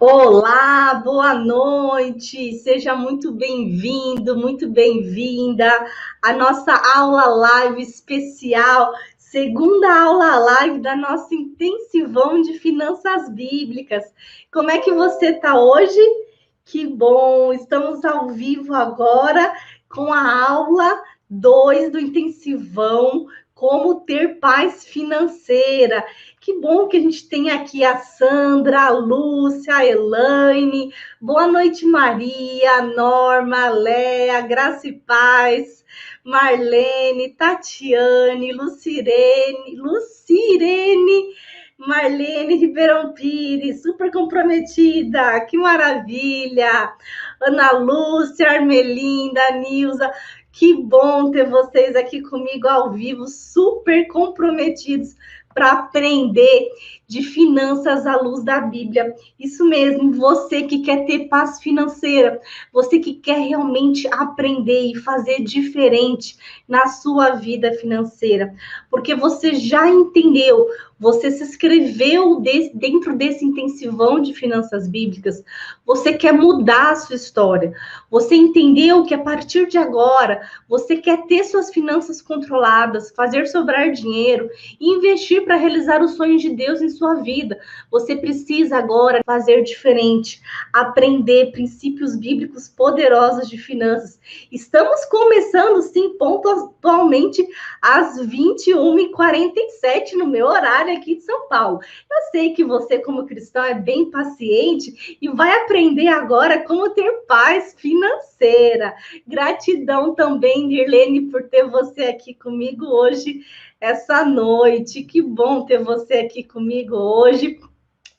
Olá, boa noite, seja muito bem-vindo, muito bem-vinda à nossa aula live especial, segunda aula live da nossa intensivão de finanças bíblicas. Como é que você está hoje? Que bom, estamos ao vivo agora com a aula 2 do intensivão, como ter paz financeira. Que bom que a gente tem aqui a Sandra, a Lúcia, a Elaine. Boa noite, Maria, Norma, Léa, Graça e Paz, Marlene, Tatiane, Lucirene, Marlene Ribeirão Pires, super comprometida, que maravilha! Ana Lúcia, Armelinda, Nilza, que bom ter vocês aqui comigo ao vivo, super comprometidos para aprender de finanças à luz da Bíblia. Isso mesmo, você que quer ter paz financeira, você que quer realmente aprender e fazer diferente na sua vida financeira, porque você já entendeu, você se inscreveu dentro desse intensivão de finanças bíblicas, você quer mudar a sua história, você entendeu que a partir de agora, você quer ter suas finanças controladas, fazer sobrar dinheiro e investir para realizar os sonhos de Deus em sua vida. Você precisa agora fazer diferente, aprender princípios bíblicos poderosos de finanças. Estamos começando, sim, pontualmente às 21h47 no meu horário aqui de São Paulo. Eu sei que você, como cristão, é bem paciente e vai aprender agora como ter paz financeira. Gratidão também, Nirlene, por ter você aqui comigo hoje, essa noite. Que bom ter você aqui comigo hoje.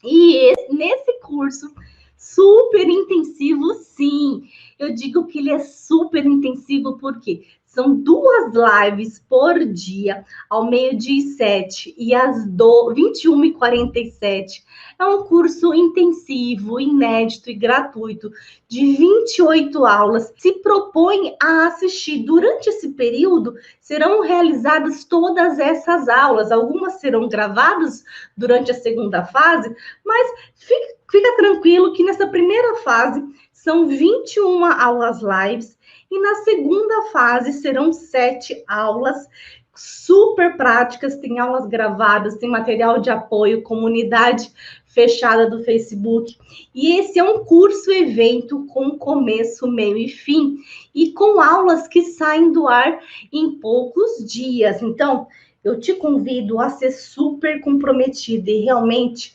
E nesse curso super intensivo, sim, eu digo que ele é super intensivo porque são 2 lives por dia, ao 12h07 e às 21h47. É um curso intensivo, inédito e gratuito, de 28 aulas. Se propõe a assistir. Durante esse período, serão realizadas todas essas aulas. Algumas serão gravadas durante a segunda fase, mas fica tranquilo que nessa primeira fase são 21 aulas lives e na segunda fase serão 7 aulas super práticas, tem aulas gravadas, tem material de apoio, comunidade fechada do Facebook. E esse é um curso-evento com começo, meio e fim, e com aulas que saem do ar em poucos dias. Então, eu te convido a ser super comprometida e realmente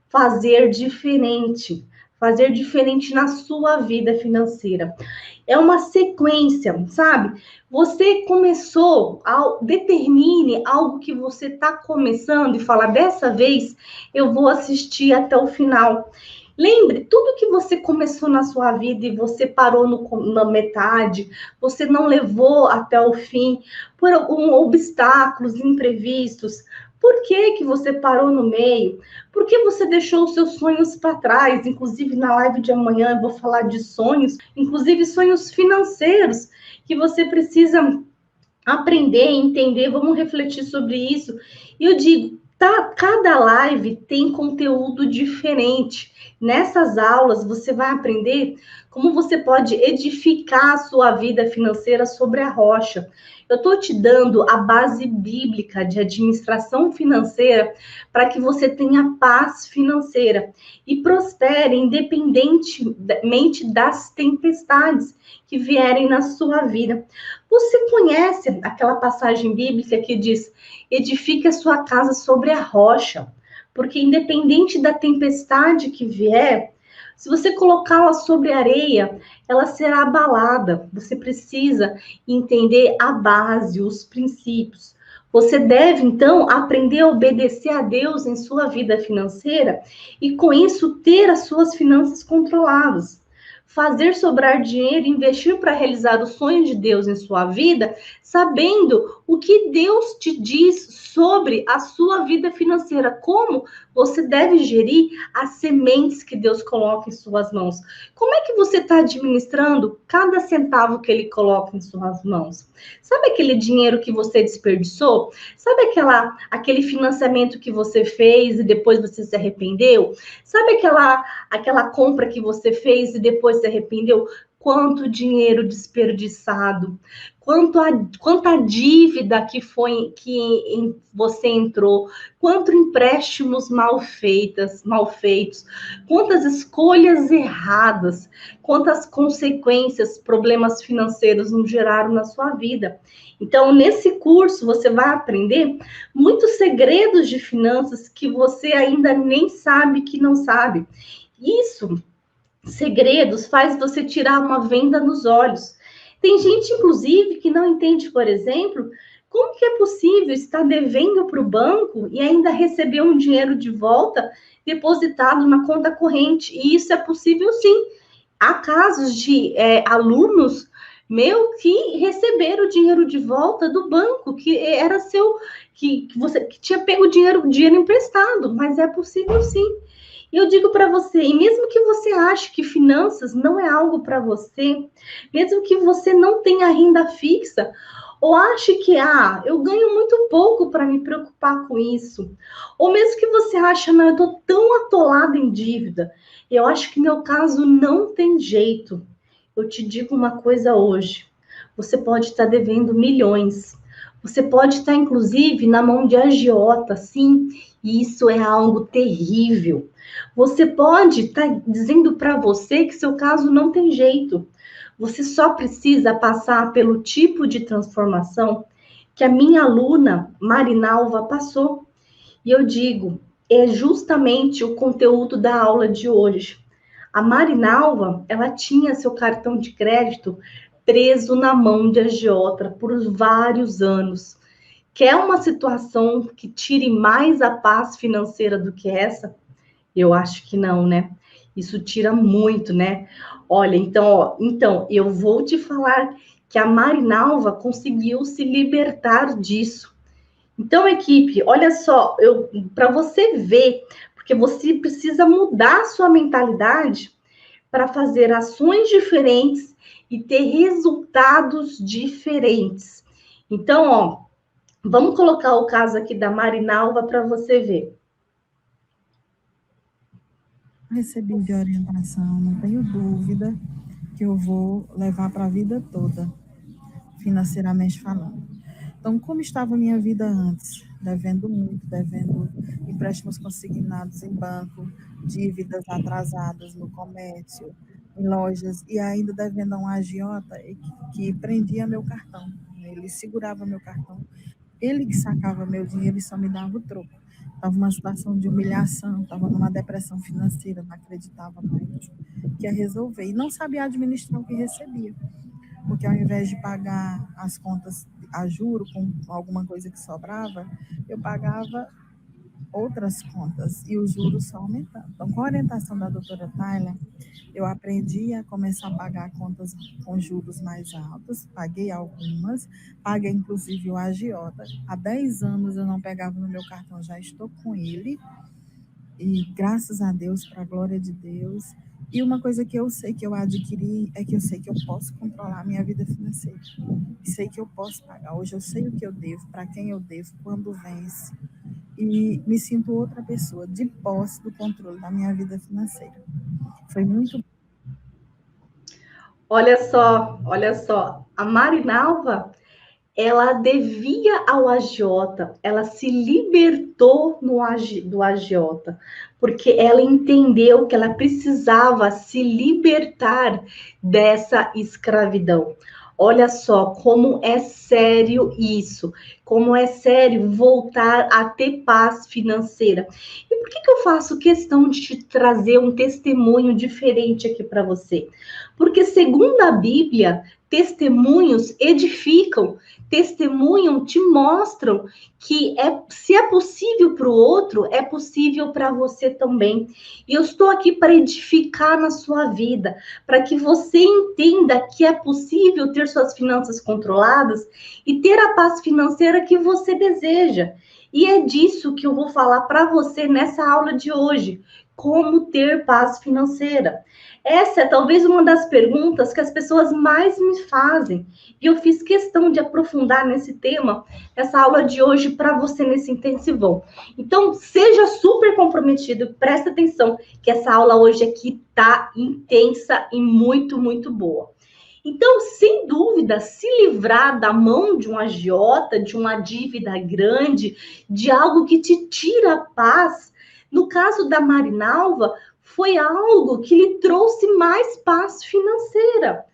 fazer diferente na sua vida financeira. É uma sequência, sabe? Você começou, determine algo que você está começando e fala, dessa vez eu vou assistir até o final. Lembre, tudo que você começou na sua vida e você parou na metade, você não levou até o fim, por obstáculos imprevistos. Por que você parou no meio? Por que você deixou os seus sonhos para trás? Inclusive, na live de amanhã eu vou falar de sonhos, inclusive sonhos financeiros, que você precisa aprender, entender, vamos refletir sobre isso. E eu digo, tá, cada live tem conteúdo diferente. Nessas aulas você vai aprender como você pode edificar a sua vida financeira sobre a rocha. Eu estou te dando a base bíblica de administração financeira para que você tenha paz financeira e prospere independentemente das tempestades que vierem na sua vida. Você conhece aquela passagem bíblica que diz: edifique a sua casa sobre a rocha, porque independente da tempestade que vier, se você colocá-la sobre areia, ela será abalada. Você precisa entender a base, os princípios. Você deve, então, aprender a obedecer a Deus em sua vida financeira e, com isso, ter as suas finanças controladas. Fazer sobrar dinheiro e investir para realizar o sonho de Deus em sua vida sabendo o que Deus te diz sobre a sua vida financeira, como você deve gerir as sementes que Deus coloca em suas mãos. Como é que você está administrando cada centavo que Ele coloca em suas mãos? Sabe aquele dinheiro que você desperdiçou? Sabe aquele financiamento que você fez e depois você se arrependeu? Sabe aquela compra que você fez e depois se arrependeu? Quanto dinheiro desperdiçado, quanta dívida que foi que você entrou, quantos empréstimos mal feitos, quantas escolhas erradas, quantas consequências, problemas financeiros não geraram na sua vida. Então, nesse curso, você vai aprender muitos segredos de finanças que você ainda nem sabe que não sabe. Isso segredos faz você tirar uma venda nos olhos. Tem gente, inclusive, que não entende, por exemplo, como que é possível estar devendo para o banco e ainda receber um dinheiro de volta depositado na conta corrente. E isso é possível, sim. Há casos de alunos meu que receberam o dinheiro de volta do banco, que era seu, que você que tinha pego dinheiro emprestado, mas é possível sim. E eu digo para você, e mesmo que você ache que finanças não é algo para você, mesmo que você não tenha renda fixa, ou ache que, eu ganho muito pouco para me preocupar com isso, ou mesmo que você ache, não, eu estou tão atolada em dívida, eu acho que meu caso não tem jeito. Eu te digo uma coisa hoje, você pode estar devendo milhões, você pode estar, inclusive, na mão de agiota, sim, e isso é algo terrível. Você pode estar dizendo para você que seu caso não tem jeito. Você só precisa passar pelo tipo de transformação que a minha aluna Marinalva passou. E eu digo, é justamente o conteúdo da aula de hoje. A Marinalva, ela tinha seu cartão de crédito preso na mão de agiota por vários anos. Quer uma situação que tire mais a paz financeira do que essa? Eu acho que não, né? Isso tira muito, né? Olha, então eu vou te falar que a Marinalva conseguiu se libertar disso. Então, equipe, olha só, para você ver, porque você precisa mudar a sua mentalidade para fazer ações diferentes e ter resultados diferentes. Então, ó, vamos colocar o caso aqui da Marinalva para você ver. Recebi de orientação, não tenho dúvida que eu vou levar para a vida toda, financeiramente falando. Então, como estava a minha vida antes? Devendo muito, devendo empréstimos consignados em banco, dívidas atrasadas no comércio, em lojas, e ainda devendo a um agiota que prendia meu cartão. Ele segurava meu cartão, ele que sacava meu dinheiro e só me dava o troco. Estava numa situação de humilhação, estava numa depressão financeira, não acreditava mais que ia resolver. E não sabia administrar o que recebia, porque ao invés de pagar as contas a juro com alguma coisa que sobrava, eu pagava outras contas e os juros só aumentando. Então, com a orientação da doutora Tayla, eu aprendi a começar a pagar contas com juros mais altos, paguei algumas, paguei inclusive o agiota. Há 10 anos eu não pegava no meu cartão, já estou com ele, e graças a Deus, para a glória de Deus. E uma coisa que eu sei que eu adquiri é que eu sei que eu posso controlar a minha vida financeira. Sei que eu posso pagar. Hoje eu sei o que eu devo, para quem eu devo, quando vence. E me sinto outra pessoa, de posse do controle da minha vida financeira. Foi muito. Olha só, a Marinalva, ela devia ao agiota, ela se libertou do agiota, porque ela entendeu que ela precisava se libertar dessa escravidão. Olha só como é sério isso, como é sério voltar a ter paz financeira. E por que eu faço questão de te trazer um testemunho diferente aqui para você? Porque, segundo a Bíblia, testemunhos edificam, testemunham, te mostram que se é possível para o outro, é possível para você também. E eu estou aqui para edificar na sua vida, para que você entenda que é possível ter suas finanças controladas e ter a paz financeira que você deseja. E é disso que eu vou falar para você nessa aula de hoje. Como ter paz financeira? Essa é talvez uma das perguntas que as pessoas mais me fazem. E eu fiz questão de aprofundar nesse tema, essa aula de hoje para você nesse intensivão. Então, seja super comprometido, presta atenção, que essa aula hoje aqui tá intensa e muito, muito boa. Então, sem dúvida, se livrar da mão de um agiota, de uma dívida grande, de algo que te tira a paz, no caso da Marinalva, foi algo que lhe trouxe mais paz financeira.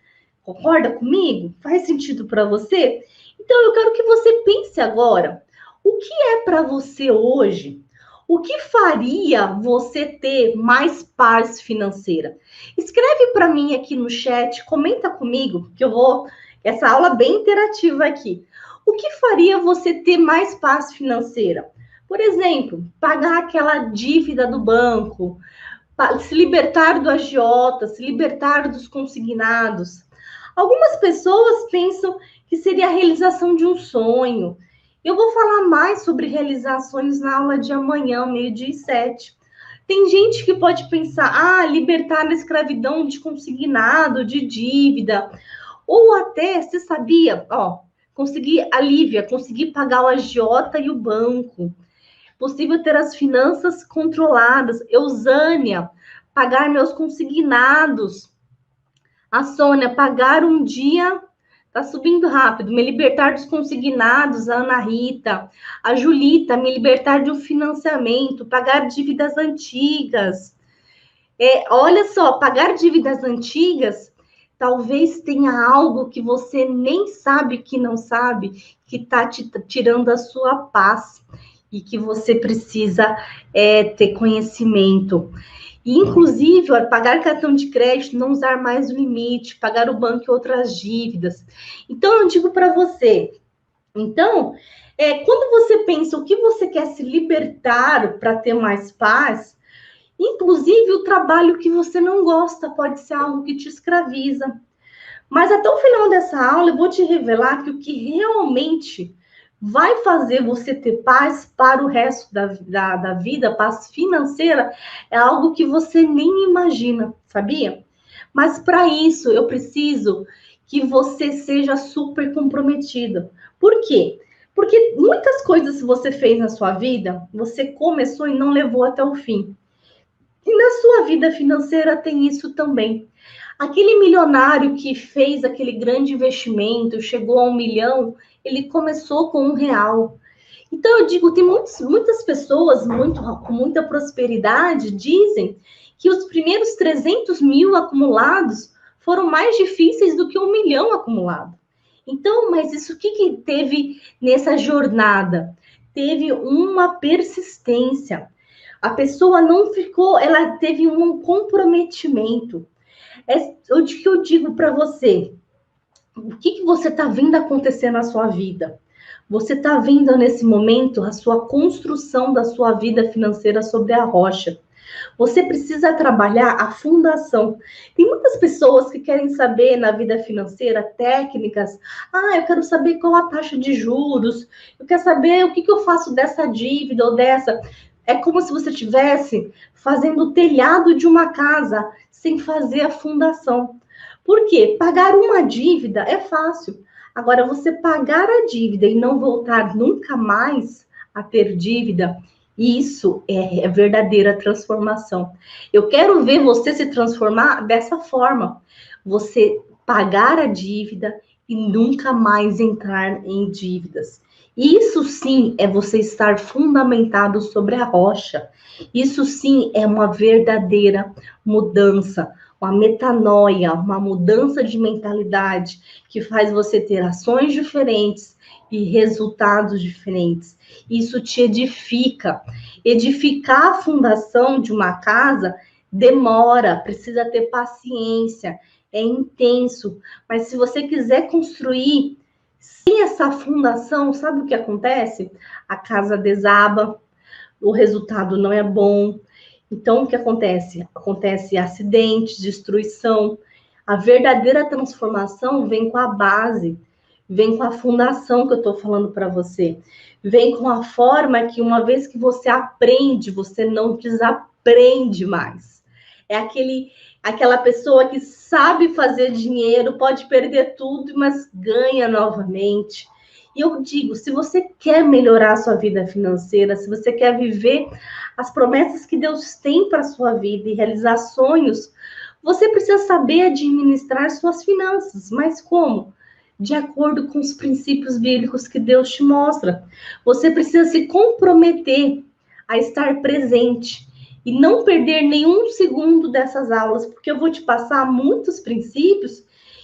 Concorda comigo? Faz sentido para você? Então, eu quero que você pense agora, o que é para você hoje? O que faria você ter mais paz financeira? Escreve para mim aqui no chat, comenta comigo, que eu vou... Essa aula bem interativa aqui. O que faria você ter mais paz financeira? Por exemplo, pagar aquela dívida do banco, se libertar do agiota, se libertar dos consignados. Algumas pessoas pensam que seria a realização de um sonho. Eu vou falar mais sobre realizações na aula de amanhã, 12h07. Tem gente que pode pensar, libertar da escravidão de consignado, de dívida. Ou até, você sabia, conseguir a Lívia, conseguir pagar o agiota e o banco. Possível ter as finanças controladas. Eusânia, pagar meus consignados. A Sônia, pagar um dia, tá subindo rápido, me libertar dos consignados. A Ana Rita, a Julita, me libertar de um financiamento, pagar dívidas antigas. Olha só, pagar dívidas antigas, talvez tenha algo que você nem sabe que não sabe, que tá te tirando a sua paz e que você precisa ter conhecimento. E, inclusive, pagar cartão de crédito, não usar mais o limite, pagar o banco e outras dívidas. Então, eu digo para você, quando você pensa o que você quer se libertar para ter mais paz, inclusive o trabalho que você não gosta pode ser algo que te escraviza. Mas até o final dessa aula eu vou te revelar que o que realmente vai fazer você ter paz para o resto da vida, paz financeira, é algo que você nem imagina, sabia? Mas para isso eu preciso que você seja super comprometido. Por quê? Porque muitas coisas que você fez na sua vida, você começou e não levou até o fim. E na sua vida financeira tem isso também. Aquele milionário que fez aquele grande investimento, chegou a 1 milhão, ele começou com R$ 1. Então, eu digo, tem muitas pessoas com muita prosperidade dizem que os primeiros 300 mil acumulados foram mais difíceis do que 1 milhão acumulado. Então, mas isso o que teve nessa jornada? Teve uma persistência. A pessoa não ficou, ela teve um comprometimento. O que eu digo para você? O que você está vendo acontecer na sua vida? Você está vendo nesse momento a sua construção da sua vida financeira sobre a rocha. Você precisa trabalhar a fundação. Tem muitas pessoas que querem saber na vida financeira técnicas. Eu quero saber qual a taxa de juros. Eu quero saber o que eu faço dessa dívida ou dessa. É como se você estivesse fazendo o telhado de uma casa sem fazer a fundação. Por quê? Pagar uma dívida é fácil. Agora, você pagar a dívida e não voltar nunca mais a ter dívida, isso é verdadeira transformação. Eu quero ver você se transformar dessa forma. Você pagar a dívida e nunca mais entrar em dívidas. Isso sim é você estar fundamentado sobre a rocha. Isso sim é uma verdadeira mudança, uma metanoia, uma mudança de mentalidade que faz você ter ações diferentes e resultados diferentes. Isso te edifica. Edificar a fundação de uma casa demora, precisa ter paciência. é intenso. Mas se você quiser construir sem essa fundação, sabe o que acontece? A casa desaba, o resultado não é bom. Então, o que acontece? Acontece acidentes, destruição. A verdadeira transformação vem com a base, vem com a fundação que eu estou falando para você. Vem com a forma que, uma vez que você aprende, você não desaprende mais. É aquela pessoa que sabe fazer dinheiro, pode perder tudo, mas ganha novamente. E eu digo, se você quer melhorar a sua vida financeira, se você quer viver as promessas que Deus tem para a sua vida e realizar sonhos, você precisa saber administrar suas finanças. Mas como? De acordo com os princípios bíblicos que Deus te mostra. Você precisa se comprometer a estar presente e não perder nenhum segundo dessas aulas, porque eu vou te passar muitos princípios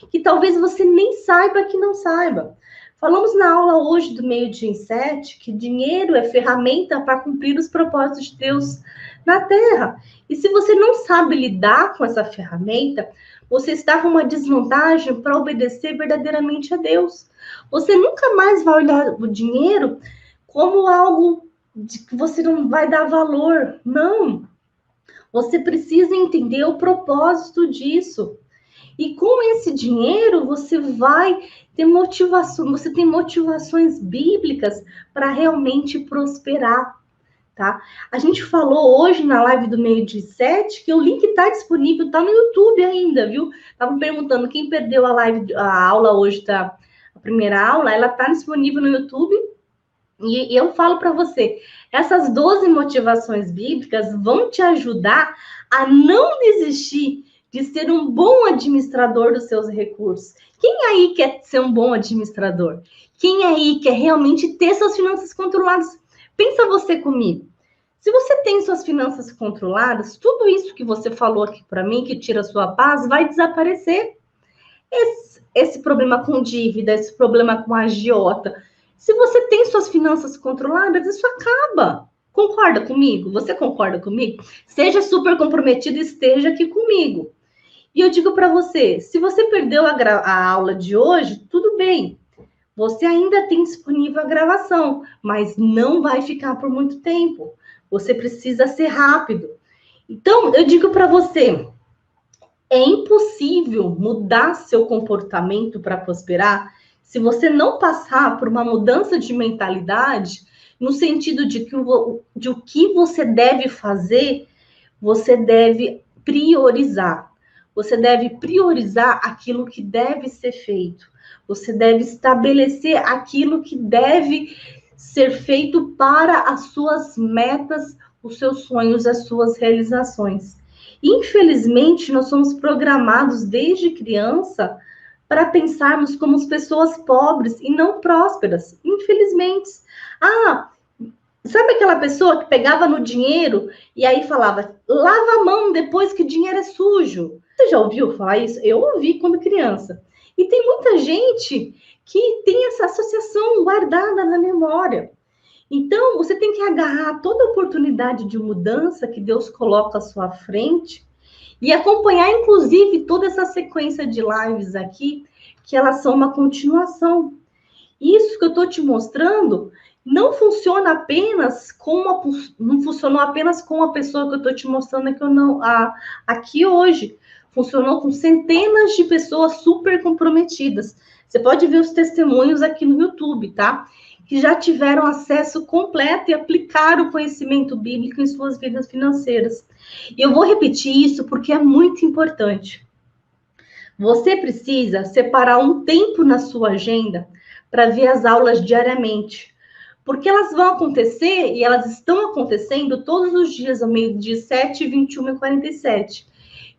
que talvez você nem saiba que não saiba. Falamos na aula hoje do meio-dia em 7 que dinheiro é ferramenta para cumprir os propósitos de Deus na Terra. E se você não sabe lidar com essa ferramenta, você está com uma desvantagem para obedecer verdadeiramente a Deus. Você nunca mais vai olhar o dinheiro como algo de que você não vai dar valor. Não. Você precisa entender o propósito disso. E com esse dinheiro, você vai ter motivação, você tem motivações bíblicas para realmente prosperar, tá? A gente falou hoje na live do meio-dia 7 que o link está disponível, tá no YouTube ainda, viu? Estavam perguntando quem perdeu a aula hoje, tá? A primeira aula, ela tá disponível no YouTube. E eu falo para você, essas 12 motivações bíblicas vão te ajudar a não desistir de ser um bom administrador dos seus recursos. Quem aí quer ser um bom administrador? Quem aí quer realmente ter suas finanças controladas? Pensa você comigo. Se você tem suas finanças controladas, tudo isso que você falou aqui para mim, que tira a sua paz, vai desaparecer. Esse problema com dívida, esse problema com agiota. Se você tem suas finanças controladas, isso acaba. Concorda comigo? Você concorda comigo? Seja super comprometido e esteja aqui comigo. E eu digo para você, se você perdeu a aula de hoje, tudo bem. Você ainda tem disponível a gravação, mas não vai ficar por muito tempo. Você precisa ser rápido. Então, eu digo para você, é impossível mudar seu comportamento para prosperar se você não passar por uma mudança de mentalidade, no sentido de o que você deve fazer, você deve priorizar. Você deve priorizar aquilo que deve ser feito. Você deve estabelecer aquilo que deve ser feito para as suas metas, os seus sonhos, as suas realizações. Infelizmente, nós somos programados desde criança para pensarmos como pessoas pobres e não prósperas. Infelizmente. Sabe aquela pessoa que pegava no dinheiro e aí falava, lava a mão depois que o dinheiro é sujo? Você já ouviu falar isso? Eu ouvi quando criança. E tem muita gente que tem essa associação guardada na memória. Então, você tem que agarrar toda oportunidade de mudança que Deus coloca à sua frente e acompanhar, inclusive, toda essa sequência de lives aqui, que elas são uma continuação. Isso que eu estou te mostrando não funciona apenas não funcionou apenas com a pessoa que eu estou te mostrando aqui hoje. Funcionou com centenas de pessoas super comprometidas. Você pode ver os testemunhos aqui no YouTube, tá? Que já tiveram acesso completo e aplicaram o conhecimento bíblico em suas vidas financeiras. E eu vou repetir isso porque é muito importante. Você precisa separar um tempo na sua agenda para ver as aulas diariamente. Porque elas vão acontecer e elas estão acontecendo todos os dias, ao meio-dia 7, 21 e 47.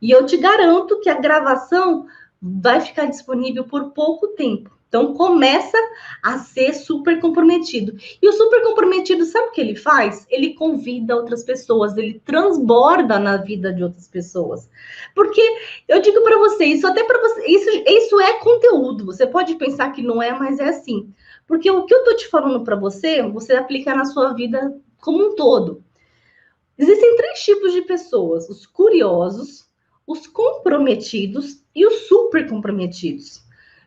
E eu te garanto que a gravação vai ficar disponível por pouco tempo. Então, começa a ser super comprometido. E o super comprometido, sabe o que ele faz? Ele convida outras pessoas, ele transborda na vida de outras pessoas. Porque eu digo para você, isso até para você, isso é conteúdo. Você pode pensar que não é, mas é assim. Porque o que eu estou te falando para você, você aplica na sua vida como um todo. Existem 3 tipos de pessoas: os curiosos, os comprometidos e os super comprometidos.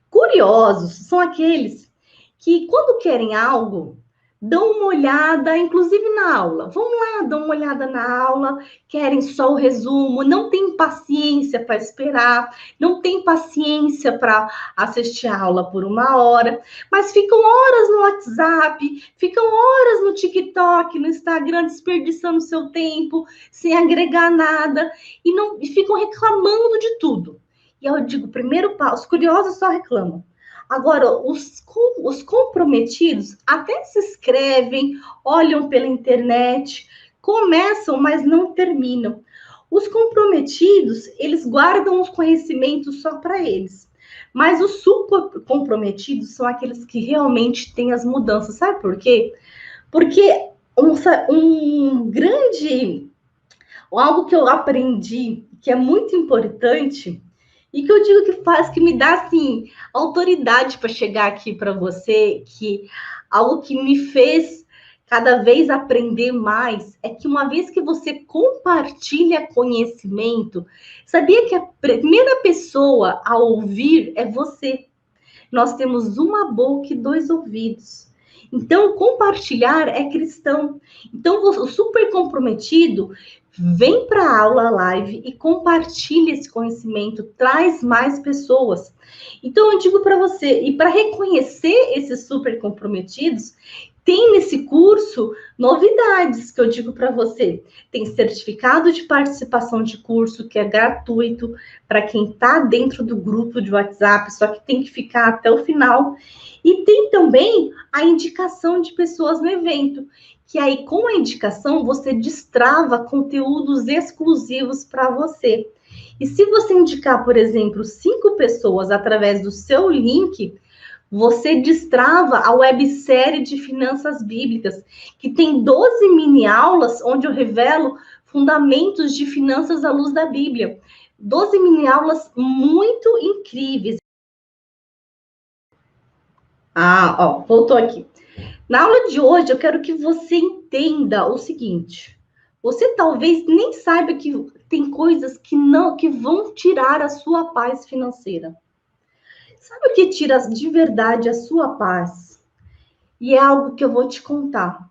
Curiosos são aqueles que, quando querem algo, dão uma olhada, inclusive na aula. Vamos lá, dão uma olhada na aula, querem só o resumo, não tem paciência para esperar, não tem paciência para assistir a aula por 1 hora, mas ficam horas no WhatsApp, ficam horas no TikTok, no Instagram, desperdiçando seu tempo, sem agregar nada, e ficam reclamando de tudo. E eu digo, primeiro passo, os curiosos só reclamam. Agora, os comprometidos até se inscrevem, olham pela internet, começam, mas não terminam. Os comprometidos, eles guardam os conhecimentos só para eles. Mas os super comprometidos são aqueles que realmente têm as mudanças. Sabe por quê? Porque algo que eu aprendi, que é muito importante, e que eu digo que faz, que me dá, assim, autoridade para chegar aqui para você, que algo que me fez cada vez aprender mais, é que uma vez que você compartilha conhecimento, sabia que a primeira pessoa a ouvir é você. Nós temos uma boca e 2 ouvidos. Então, compartilhar é cristão. Então, o super comprometido vem para a aula live e compartilha esse conhecimento, traz mais pessoas. Então, eu digo para você, e para reconhecer esses super comprometidos, tem nesse curso novidades que eu digo para você. Tem certificado de participação de curso, que é gratuito para quem está dentro do grupo de WhatsApp, só que tem que ficar até o final. E tem também a indicação de pessoas no evento, que aí com a indicação você destrava conteúdos exclusivos para você. E se você indicar, por exemplo, 5 pessoas através do seu link, você destrava a websérie de finanças bíblicas, que tem 12 mini aulas onde eu revelo fundamentos de finanças à luz da Bíblia. 12 mini aulas muito incríveis. Voltou aqui. Na aula de hoje, eu quero que você entenda o seguinte. Você talvez nem saiba que tem coisas que vão tirar a sua paz financeira. Sabe o que tira de verdade a sua paz? E é algo que eu vou te contar.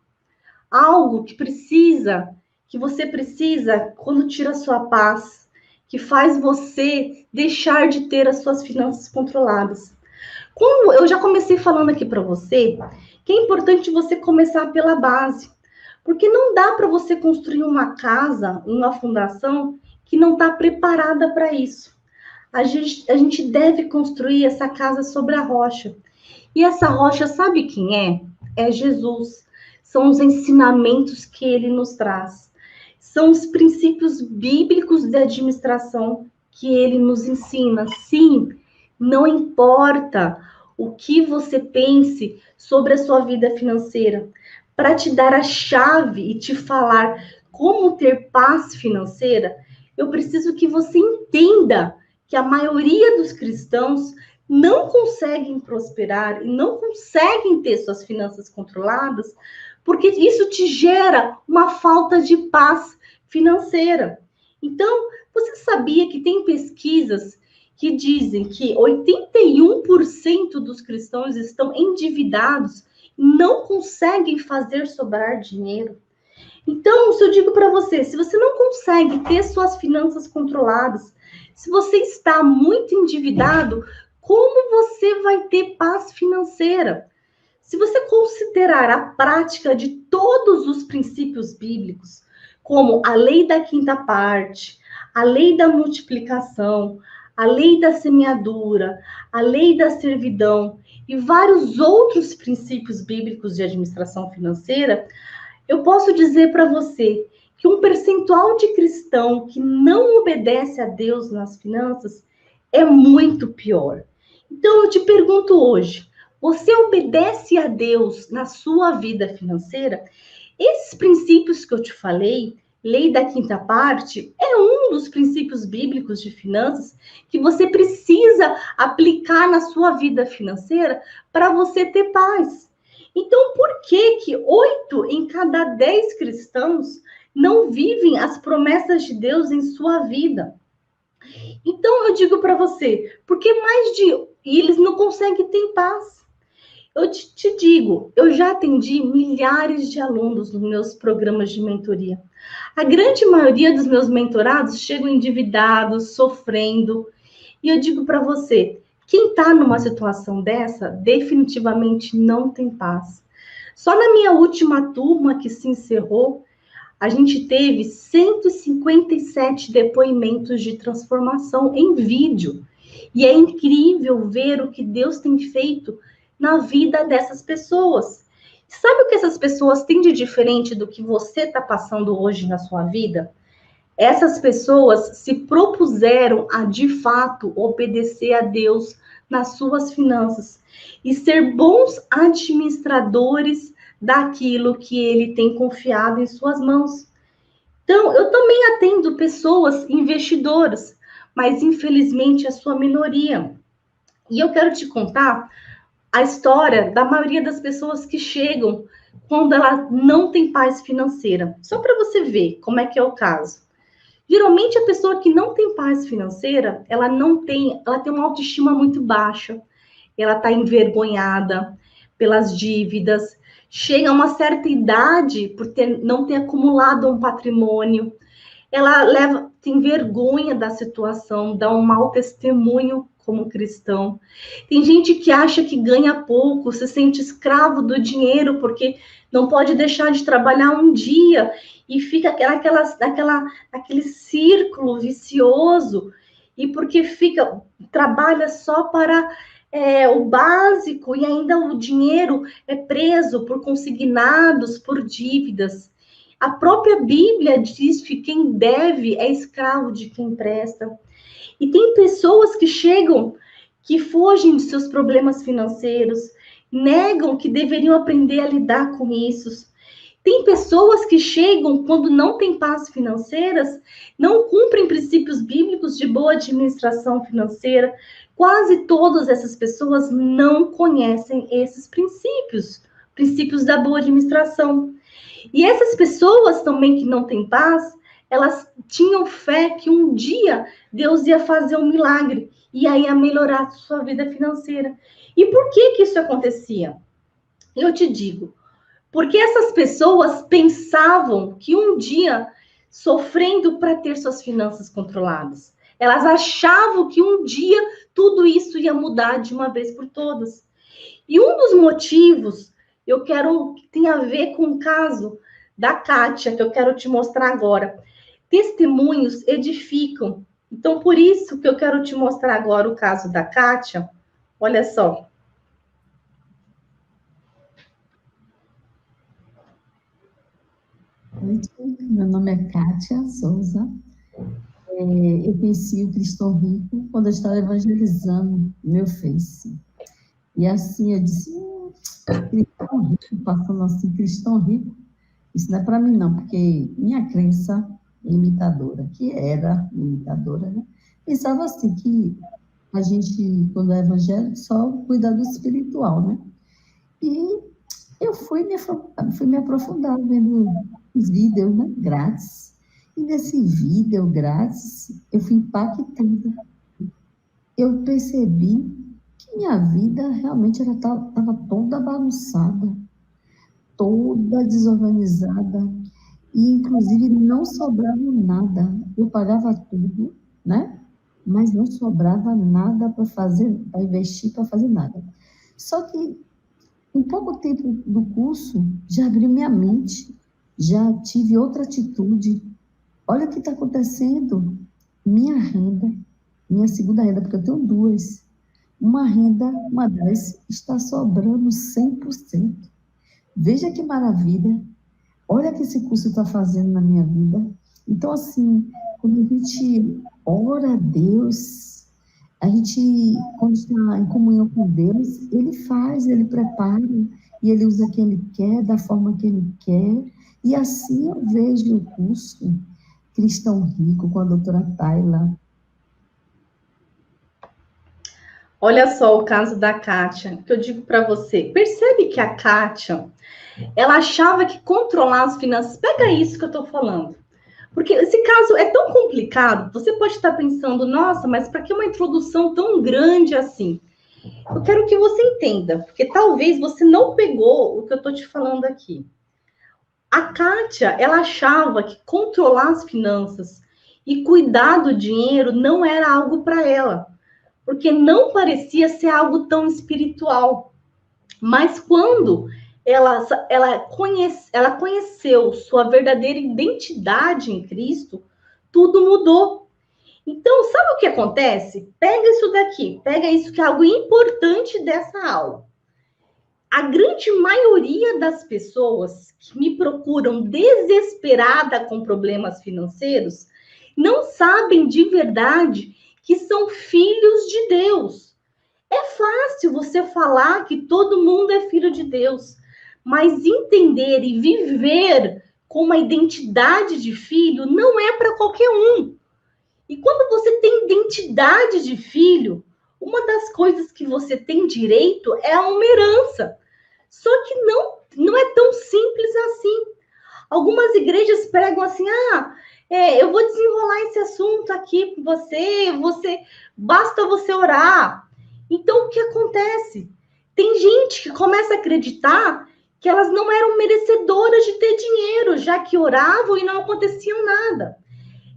Algo que você precisa quando tira a sua paz, que faz você deixar de ter as suas finanças controladas. Como eu já comecei falando aqui para você, que é importante você começar pela base. Porque não dá para você construir uma casa, uma fundação, que não está preparada para isso. A gente deve construir essa casa sobre a rocha. E essa rocha, sabe quem é? É Jesus. São os ensinamentos que ele nos traz. São os princípios bíblicos de administração que ele nos ensina. Sim, não importa o que você pense sobre a sua vida financeira, para te dar a chave e te falar como ter paz financeira, eu preciso que você entenda que a maioria dos cristãos não conseguem prosperar e não conseguem ter suas finanças controladas, porque isso te gera uma falta de paz financeira. Então, você sabia que tem pesquisas que dizem que 81% dos cristãos estão endividados e não conseguem fazer sobrar dinheiro? Então, se eu digo para você, se você não consegue ter suas finanças controladas, se você está muito endividado, como você vai ter paz financeira? Se você considerar a prática de todos os princípios bíblicos, como a lei da quinta parte, a lei da multiplicação, a lei da semeadura, a lei da servidão e vários outros princípios bíblicos de administração financeira, eu posso dizer para você que um percentual de cristão que não obedece a Deus nas finanças é muito pior. Então, eu te pergunto hoje, você obedece a Deus na sua vida financeira? Esses princípios que eu te falei, lei da quinta parte, é um dos princípios bíblicos de finanças que você precisa aplicar na sua vida financeira para você ter paz. Então, por que 8 em cada 10 cristãos não vivem as promessas de Deus em sua vida? Então, eu digo para você, porque e eles não conseguem ter paz. Eu te digo, eu já atendi milhares de alunos nos meus programas de mentoria. A grande maioria dos meus mentorados chegam endividados, sofrendo. E eu digo para você, quem está numa situação dessa, definitivamente não tem paz. Só na minha última turma que se encerrou, a gente teve 157 depoimentos de transformação em vídeo. E é incrível ver o que Deus tem feito na vida dessas pessoas. Sabe o que essas pessoas têm de diferente do que você está passando hoje na sua vida? Essas pessoas se propuseram a, de fato, obedecer a Deus nas suas finanças e ser bons administradores daquilo que ele tem confiado em suas mãos. Então, eu também atendo pessoas investidoras, mas infelizmente é a sua minoria. E eu quero te contar a história da maioria das pessoas que chegam quando ela não tem paz financeira. Só para você ver como é que é o caso. Geralmente a pessoa que não tem paz financeira, ela tem uma autoestima muito baixa, ela está envergonhada pelas dívidas, chega a uma certa idade por não ter acumulado um patrimônio, tem vergonha da situação, dá um mau testemunho como cristão. Tem gente que acha que ganha pouco, se sente escravo do dinheiro porque não pode deixar de trabalhar um dia e fica aquele círculo vicioso e porque trabalha só para o básico e ainda o dinheiro é preso por consignados, por dívidas. A própria Bíblia diz que quem deve é escravo de quem presta. E tem pessoas que chegam, que fogem de seus problemas financeiros, negam que deveriam aprender a lidar com isso. Tem pessoas que chegam quando não têm paz financeiras, não cumprem princípios bíblicos de boa administração financeira. Quase todas essas pessoas não conhecem esses princípios, princípios da boa administração. E essas pessoas também que não têm paz, elas tinham fé que um dia Deus ia fazer um milagre e aí ia melhorar a sua vida financeira. E por que isso acontecia? Eu te digo, porque essas pessoas pensavam que um dia, sofrendo para ter suas finanças controladas, elas achavam que um dia tudo isso ia mudar de uma vez por todas. E um dos motivos tem a ver com o caso da Kátia, que eu quero te mostrar agora. Testemunhos edificam. Então, por isso que eu quero te mostrar agora o caso da Kátia. Olha só. Meu nome é Kátia Souza. Eu conheci o Cristão Rico quando eu estava evangelizando meu Face. E assim eu disse, Cristão Rico, passando assim, Cristão Rico, isso não é para mim não, porque minha crença limitadora, que era limitadora, né? Pensava assim, que a gente, quando é evangélico, só cuida do espiritual, né? E eu fui me aprofundar vendo os vídeos, né, grátis. E nesse vídeo grátis, eu fui impactada. Eu percebi que minha vida realmente estava toda bagunçada, toda desorganizada, e inclusive não sobrava nada. Eu pagava tudo, né? Mas não sobrava nada para fazer, para investir, para fazer nada. Só que em pouco tempo do curso, já abriu minha mente, já tive outra atitude. Olha o que está acontecendo. Minha renda, minha segunda renda, porque eu tenho duas. Uma das está sobrando 100%. Veja que maravilha. Olha o que esse curso está fazendo na minha vida. Então, assim, quando a gente ora a Deus, a gente, quando está em comunhão com Deus, Ele faz, Ele prepara, e Ele usa quem Ele quer, da forma que Ele quer. E assim eu vejo o curso Cristão Rico com a doutora Tayla. Olha só o caso da Kátia, que eu digo para você. Percebe que a Kátia, ela achava que controlar as finanças... Pega isso que eu estou falando. Porque esse caso é tão complicado, você pode estar pensando, nossa, mas para que uma introdução tão grande assim? Eu quero que você entenda, porque talvez você não pegou o que eu estou te falando aqui. A Kátia, ela achava que controlar as finanças e cuidar do dinheiro não era algo para ela, porque não parecia ser algo tão espiritual. Mas quando ela conheceu sua verdadeira identidade em Cristo, tudo mudou. Então, sabe o que acontece? Pega isso daqui, pega isso que é algo importante dessa aula. A grande maioria das pessoas que me procuram desesperada com problemas financeiros não sabem de verdade que são filhos de Deus. É fácil você falar que todo mundo é filho de Deus, mas entender e viver com uma identidade de filho não é para qualquer um. E quando você tem identidade de filho, uma das coisas que você tem direito é uma herança. Só que não é tão simples assim. Algumas igrejas pregam assim, eu vou desenrolar esse assunto aqui com você, basta você orar. Então, o que acontece? Tem gente que começa a acreditar que elas não eram merecedoras de ter dinheiro, já que oravam e não acontecia nada.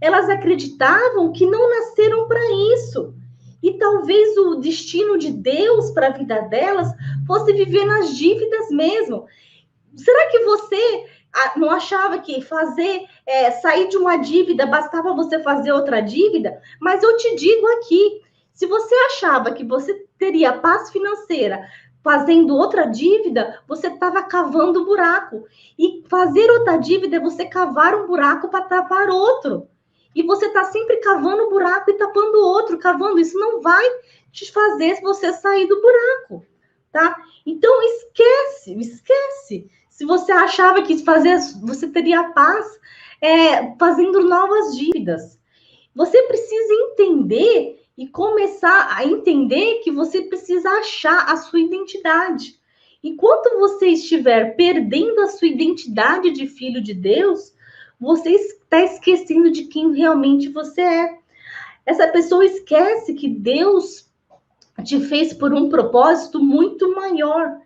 Elas acreditavam que não nasceram para isso. E talvez o destino de Deus para a vida delas fosse viver nas dívidas mesmo. Será que você não achava que sair de uma dívida bastava você fazer outra dívida? Mas eu te digo aqui, se você achava que você teria paz financeira fazendo outra dívida, você estava cavando um buraco. E fazer outra dívida é você cavar um buraco para tapar outro. E você está sempre cavando um buraco e tapando outro, cavando. Isso não vai te fazer você sair do buraco, tá? Então, esquece. Se você achava que você teria paz fazendo novas dívidas. Você precisa entender e começar a entender que você precisa achar a sua identidade. Enquanto você estiver perdendo a sua identidade de filho de Deus, você está esquecendo de quem realmente você é. Essa pessoa esquece que Deus te fez por um propósito muito maior,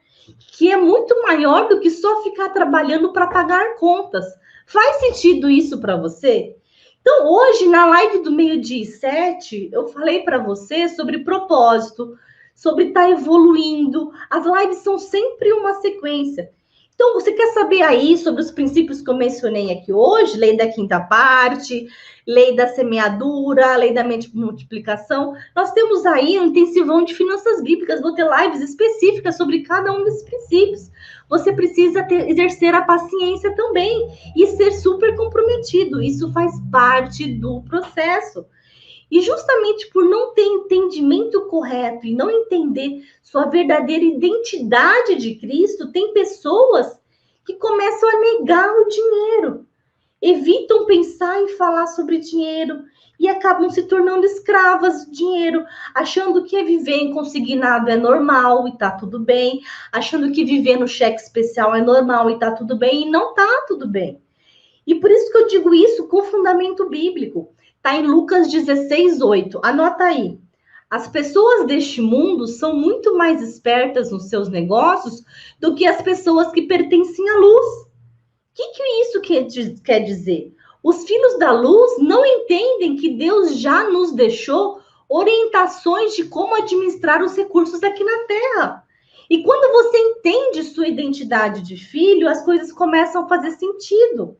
que é muito maior do que só ficar trabalhando para pagar contas. Faz sentido isso para você? Então, hoje, na live do 12h07, eu falei para você sobre propósito, sobre estar evoluindo. As lives são sempre uma sequência. Então, você quer saber aí sobre os princípios que eu mencionei aqui hoje? Lei da quinta parte, lei da semeadura, lei da multiplicação. Nós temos aí um intensivão de finanças bíblicas. Vou ter lives específicas sobre cada um desses princípios. Você precisa exercer a paciência também e ser super comprometido. Isso faz parte do processo. E justamente por não ter entendimento correto e não entender sua verdadeira identidade de Cristo, tem pessoas que começam a negar o dinheiro, evitam pensar em falar sobre dinheiro e acabam se tornando escravas do dinheiro, achando que viver em consignado é normal e tá tudo bem, achando que viver no cheque especial é normal e tá tudo bem, e não tá tudo bem. E por isso que eu digo isso com fundamento bíblico. Está em Lucas 16:8. Anota aí. As pessoas deste mundo são muito mais espertas nos seus negócios do que as pessoas que pertencem à luz. O que isso quer dizer? Os filhos da luz não entendem que Deus já nos deixou orientações de como administrar os recursos aqui na Terra. E quando você entende sua identidade de filho, as coisas começam a fazer sentido.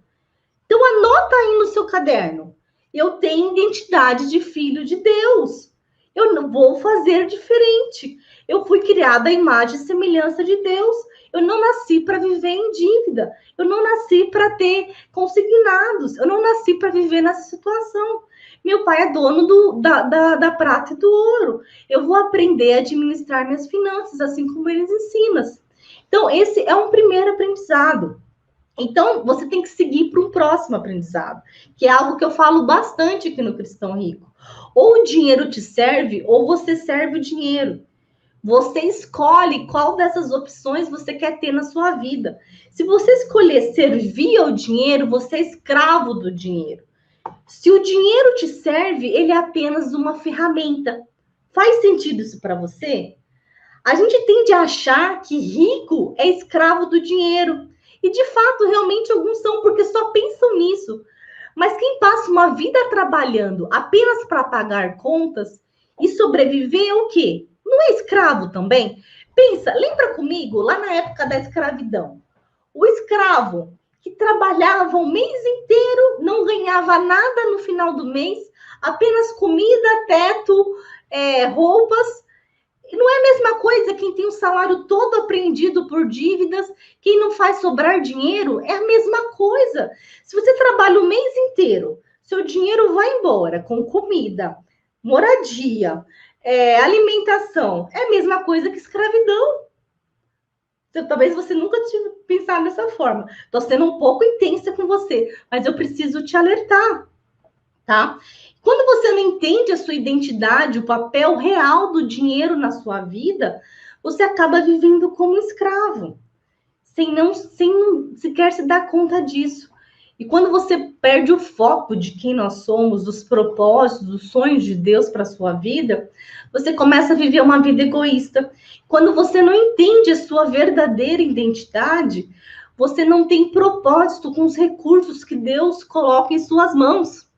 Então, anota aí no seu caderno. Eu tenho identidade de filho de Deus. Eu não vou fazer diferente. Eu fui criada à imagem e semelhança de Deus. Eu não nasci para viver em dívida. Eu não nasci para ter consignados. Eu não nasci para viver nessa situação. Meu pai é dono da prata e do ouro. Eu vou aprender a administrar minhas finanças, assim como eles ensinam. Então, esse é um primeiro aprendizado. Então, você tem que seguir para um próximo aprendizado, que é algo que eu falo bastante aqui no Cristão Rico. Ou o dinheiro te serve, ou você serve o dinheiro. Você escolhe qual dessas opções você quer ter na sua vida. Se você escolher servir ao dinheiro, você é escravo do dinheiro. Se o dinheiro te serve, ele é apenas uma ferramenta. Faz sentido isso para você? A gente tende a achar que rico é escravo do dinheiro. E, de fato, realmente alguns são, porque só pensam nisso. Mas quem passa uma vida trabalhando apenas para pagar contas e sobreviver é o quê? Não é escravo também? Pensa, lembra comigo, lá na época da escravidão. O escravo que trabalhava o mês inteiro, não ganhava nada no final do mês, apenas comida, teto, roupas. E não é a mesma coisa quem tem o salário todo apreendido por dívidas, quem não faz sobrar dinheiro, é a mesma coisa. Se você trabalha o mês inteiro, seu dinheiro vai embora com comida, moradia, alimentação, é a mesma coisa que escravidão. Então, talvez você nunca tenha pensado dessa forma. Estou sendo um pouco intensa com você, mas eu preciso te alertar, tá? Quando você não entende a sua identidade, o papel real do dinheiro na sua vida, você acaba vivendo como escravo, sem sequer se dar conta disso. E quando você perde o foco de quem nós somos, dos propósitos, dos sonhos de Deus para a sua vida, você começa a viver uma vida egoísta. Quando você não entende a sua verdadeira identidade, você não tem propósito com os recursos que Deus coloca em suas mãos.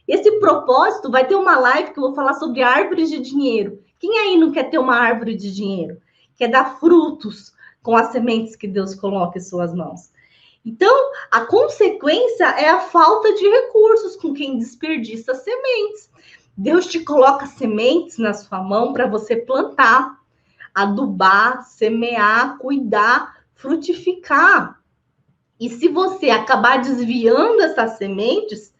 Esse propósito, vai ter uma live que eu vou falar sobre árvores de dinheiro. Quem aí não quer ter uma árvore de dinheiro? Quer dar frutos com as sementes que Deus coloca em suas mãos. Então, a consequência é a falta de recursos com quem desperdiça sementes. Deus te coloca sementes na sua mão para você plantar, adubar, semear, cuidar, frutificar. E se você acabar desviando essas sementes,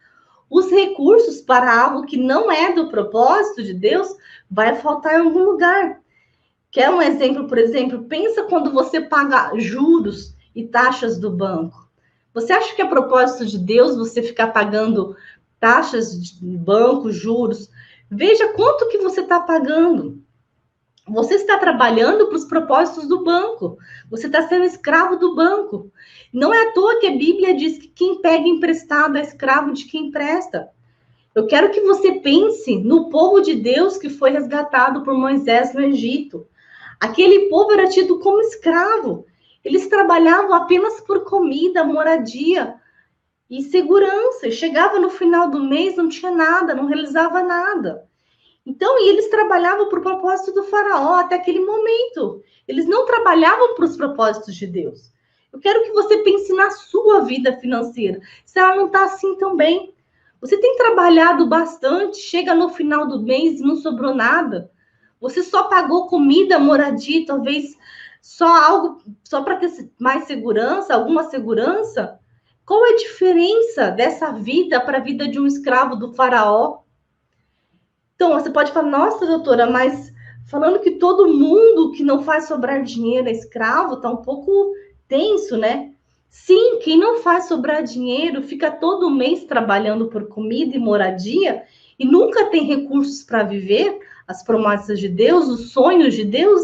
os recursos para algo que não é do propósito de Deus vai faltar em algum lugar. Quer um exemplo, por exemplo? Pensa quando você paga juros e taxas do banco. Você acha que é propósito de Deus você ficar pagando taxas de banco, juros? Veja quanto que você está pagando. Você está trabalhando para os propósitos do banco. Você está sendo escravo do banco. Não é à toa que a Bíblia diz que quem pega emprestado é escravo de quem empresta. Eu quero que você pense no povo de Deus que foi resgatado por Moisés no Egito. Aquele povo era tido como escravo. Eles trabalhavam apenas por comida, moradia e segurança. Chegava no final do mês, não tinha nada, não realizava nada. Então, e eles trabalhavam para o propósito do faraó até aquele momento. Eles não trabalhavam para os propósitos de Deus. Eu quero que você pense na sua vida financeira. Se ela não está assim também. Você tem trabalhado bastante, chega no final do mês e não sobrou nada. Você só pagou comida, moradia, talvez só para ter mais segurança, alguma segurança. Qual é a diferença dessa vida para a vida de um escravo do faraó? Então, você pode falar, nossa, doutora, mas falando que todo mundo que não faz sobrar dinheiro é escravo, tá um pouco tenso, né? Sim, quem não faz sobrar dinheiro fica todo mês trabalhando por comida e moradia e nunca tem recursos para viver as promessas de Deus, os sonhos de Deus,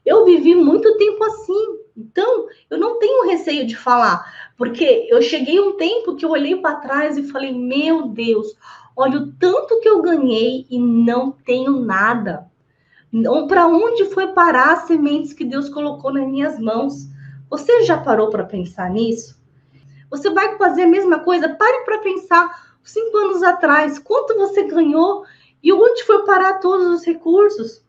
eu vivi muito tempo assim. Então, eu não tenho receio de falar, porque eu cheguei um tempo que eu olhei para trás e falei, meu Deus, olha o tanto que eu ganhei e não tenho nada. Para onde foi parar as sementes que Deus colocou nas minhas mãos? Você já parou para pensar nisso? Você vai fazer a mesma coisa? Pare para pensar 5 anos atrás, quanto você ganhou e onde foi parar todos os recursos?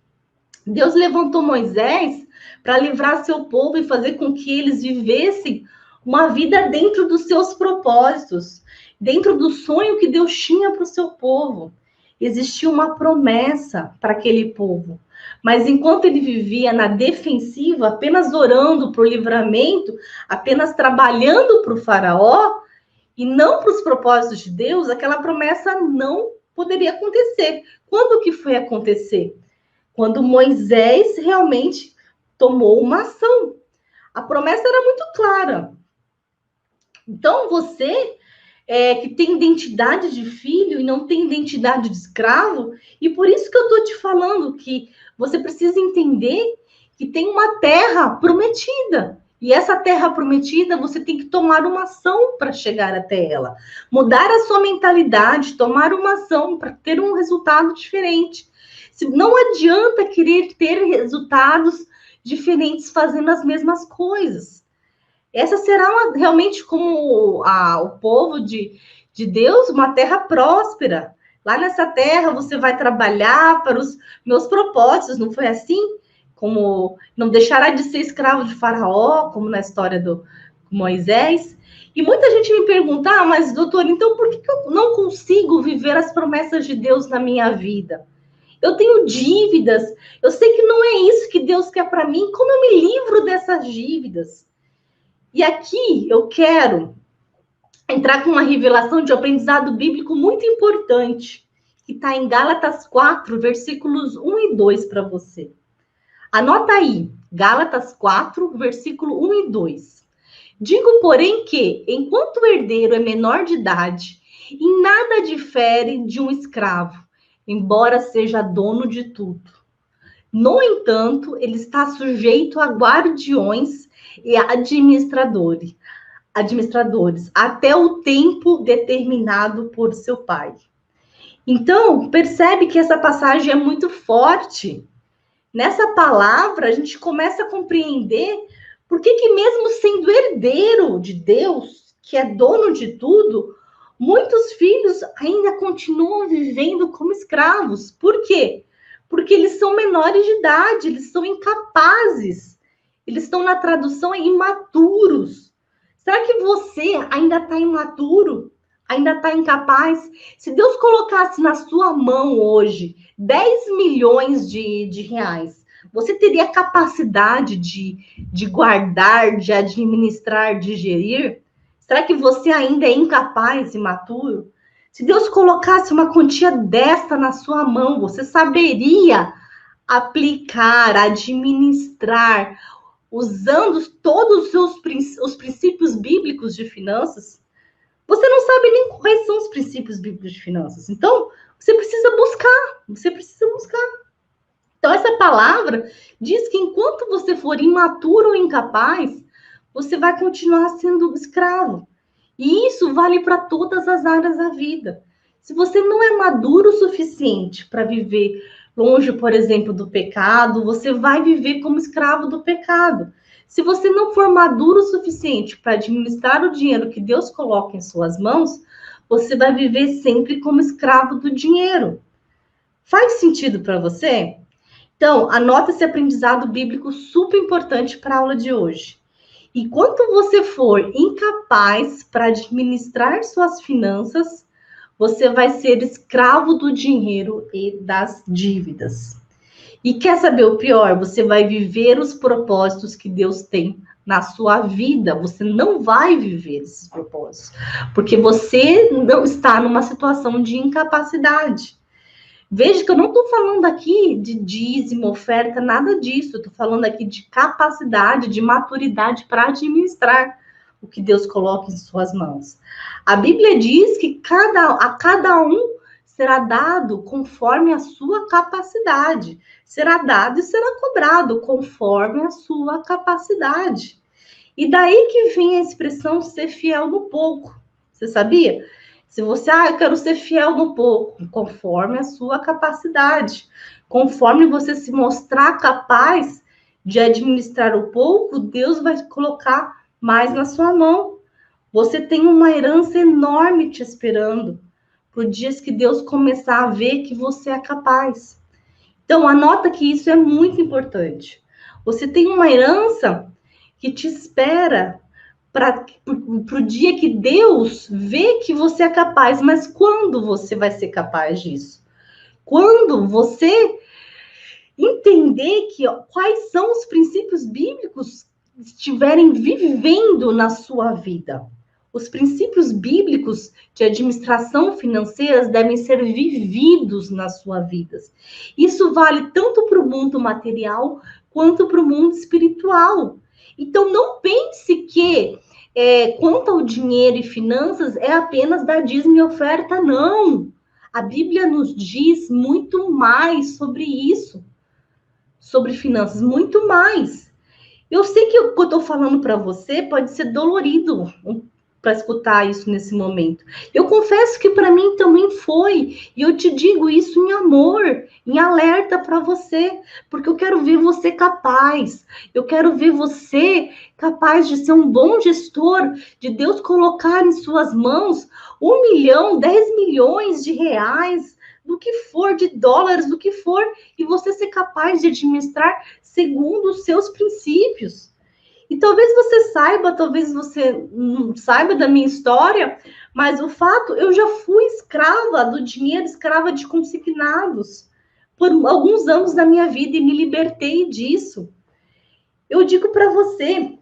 Deus levantou Moisés para livrar seu povo e fazer com que eles vivessem uma vida dentro dos seus propósitos, dentro do sonho que Deus tinha para o seu povo. Existia uma promessa para aquele povo. Mas enquanto ele vivia na defensiva, apenas orando por livramento, apenas trabalhando para o faraó, e não para os propósitos de Deus, aquela promessa não poderia acontecer. Quando que foi acontecer? Quando Moisés realmente tomou uma ação. A promessa era muito clara. Então, você que tem identidade de filho e não tem identidade de escravo, e por isso que eu estou te falando que você precisa entender que tem uma terra prometida, E essa terra prometida, você tem que tomar uma ação para chegar até ela. Mudar a sua mentalidade, tomar uma ação para ter um resultado diferente. Não adianta querer ter resultados diferentes fazendo as mesmas coisas. Essa será realmente como o povo de Deus, uma terra próspera. Lá nessa terra você vai trabalhar para os meus propósitos, não foi assim? Como não deixará de ser escravo de Faraó, como na história do Moisés. E muita gente me pergunta, mas doutor, então por que eu não consigo viver as promessas de Deus na minha vida? Eu tenho dívidas, eu sei que não é isso que Deus quer para mim, como eu me livro dessas dívidas? E aqui eu quero entrar com uma revelação de aprendizado bíblico muito importante, que está em Gálatas 4, versículos 1 e 2 para você. Anota aí, Gálatas 4, versículo 1 e 2. Digo, porém, que, enquanto o herdeiro é menor de idade, em nada difere de um escravo, embora seja dono de tudo. No entanto, ele está sujeito a guardiões e administradores, até o tempo determinado por seu pai. Então, percebe que essa passagem é muito forte. Nessa palavra, a gente começa a compreender por que mesmo sendo herdeiro de Deus, que é dono de tudo, muitos filhos ainda continuam vivendo como escravos. Por quê? Porque eles são menores de idade, eles são incapazes. Eles estão na tradução imaturos. Será que você ainda está imaturo? Ainda está incapaz? Se Deus colocasse na sua mão hoje 10 milhões de reais, você teria capacidade de guardar, de administrar, de gerir? Será que você ainda é incapaz, imaturo? Se Deus colocasse uma quantia desta na sua mão, você saberia aplicar, administrar, usando todos os princípios bíblicos de finanças? Você não sabe nem quais são os princípios bíblicos de finanças. Então, você precisa buscar. Então, essa palavra diz que enquanto você for imaturo ou incapaz, você vai continuar sendo escravo. E isso vale para todas as áreas da vida. Se você não é maduro o suficiente para viver longe, por exemplo, do pecado, você vai viver como escravo do pecado. Se você não for maduro o suficiente para administrar o dinheiro que Deus coloca em suas mãos, você vai viver sempre como escravo do dinheiro. Faz sentido para você? Então, anota esse aprendizado bíblico super importante para a aula de hoje. E quando você for incapaz para administrar suas finanças, você vai ser escravo do dinheiro e das dívidas. E quer saber o pior? Você vai viver os propósitos que Deus tem na sua vida. Você não vai viver esses propósitos, porque você não está numa situação de incapacidade. Veja que eu não estou falando aqui de dízimo, oferta, nada disso. Eu estou falando aqui de capacidade, de maturidade para administrar o que Deus coloca em suas mãos. A Bíblia diz que a cada um será dado conforme a sua capacidade. Será dado e será cobrado conforme a sua capacidade. E daí que vem a expressão ser fiel no pouco. Você sabia? Se você, eu quero ser fiel no pouco, conforme a sua capacidade. Conforme você se mostrar capaz de administrar o pouco, Deus vai colocar mais na sua mão. Você tem uma herança enorme te esperando, por dias que Deus começar a ver que você é capaz. Então, anota que isso é muito importante. Você tem uma herança que te espera para o dia que Deus vê que você é capaz. Mas quando você vai ser capaz disso? Quando você entender quais são os princípios bíblicos que estiverem vivendo na sua vida. Os princípios bíblicos de administração financeira devem ser vividos nas suas vidas. Isso vale tanto para o mundo material quanto para o mundo espiritual. Então, não pense que quanto ao dinheiro e finanças é apenas dar dízimo e oferta, não. A Bíblia nos diz muito mais sobre isso, sobre finanças, muito mais. Eu sei que o que eu estou falando para você pode ser dolorido para escutar isso nesse momento. Eu confesso que para mim também foi, e eu te digo isso em amor, em alerta para você, porque eu quero ver você capaz. Eu quero ver você capaz de ser um bom gestor, de Deus colocar em suas mãos 1 milhão, 10 milhões de reais, do que for, de dólares, do que for, e você ser capaz de administrar segundo os seus princípios. E talvez você saiba, talvez você não saiba da minha história, mas o fato, eu já fui escrava do dinheiro, escrava de consignados, por alguns anos da minha vida e me libertei disso. Eu digo para você,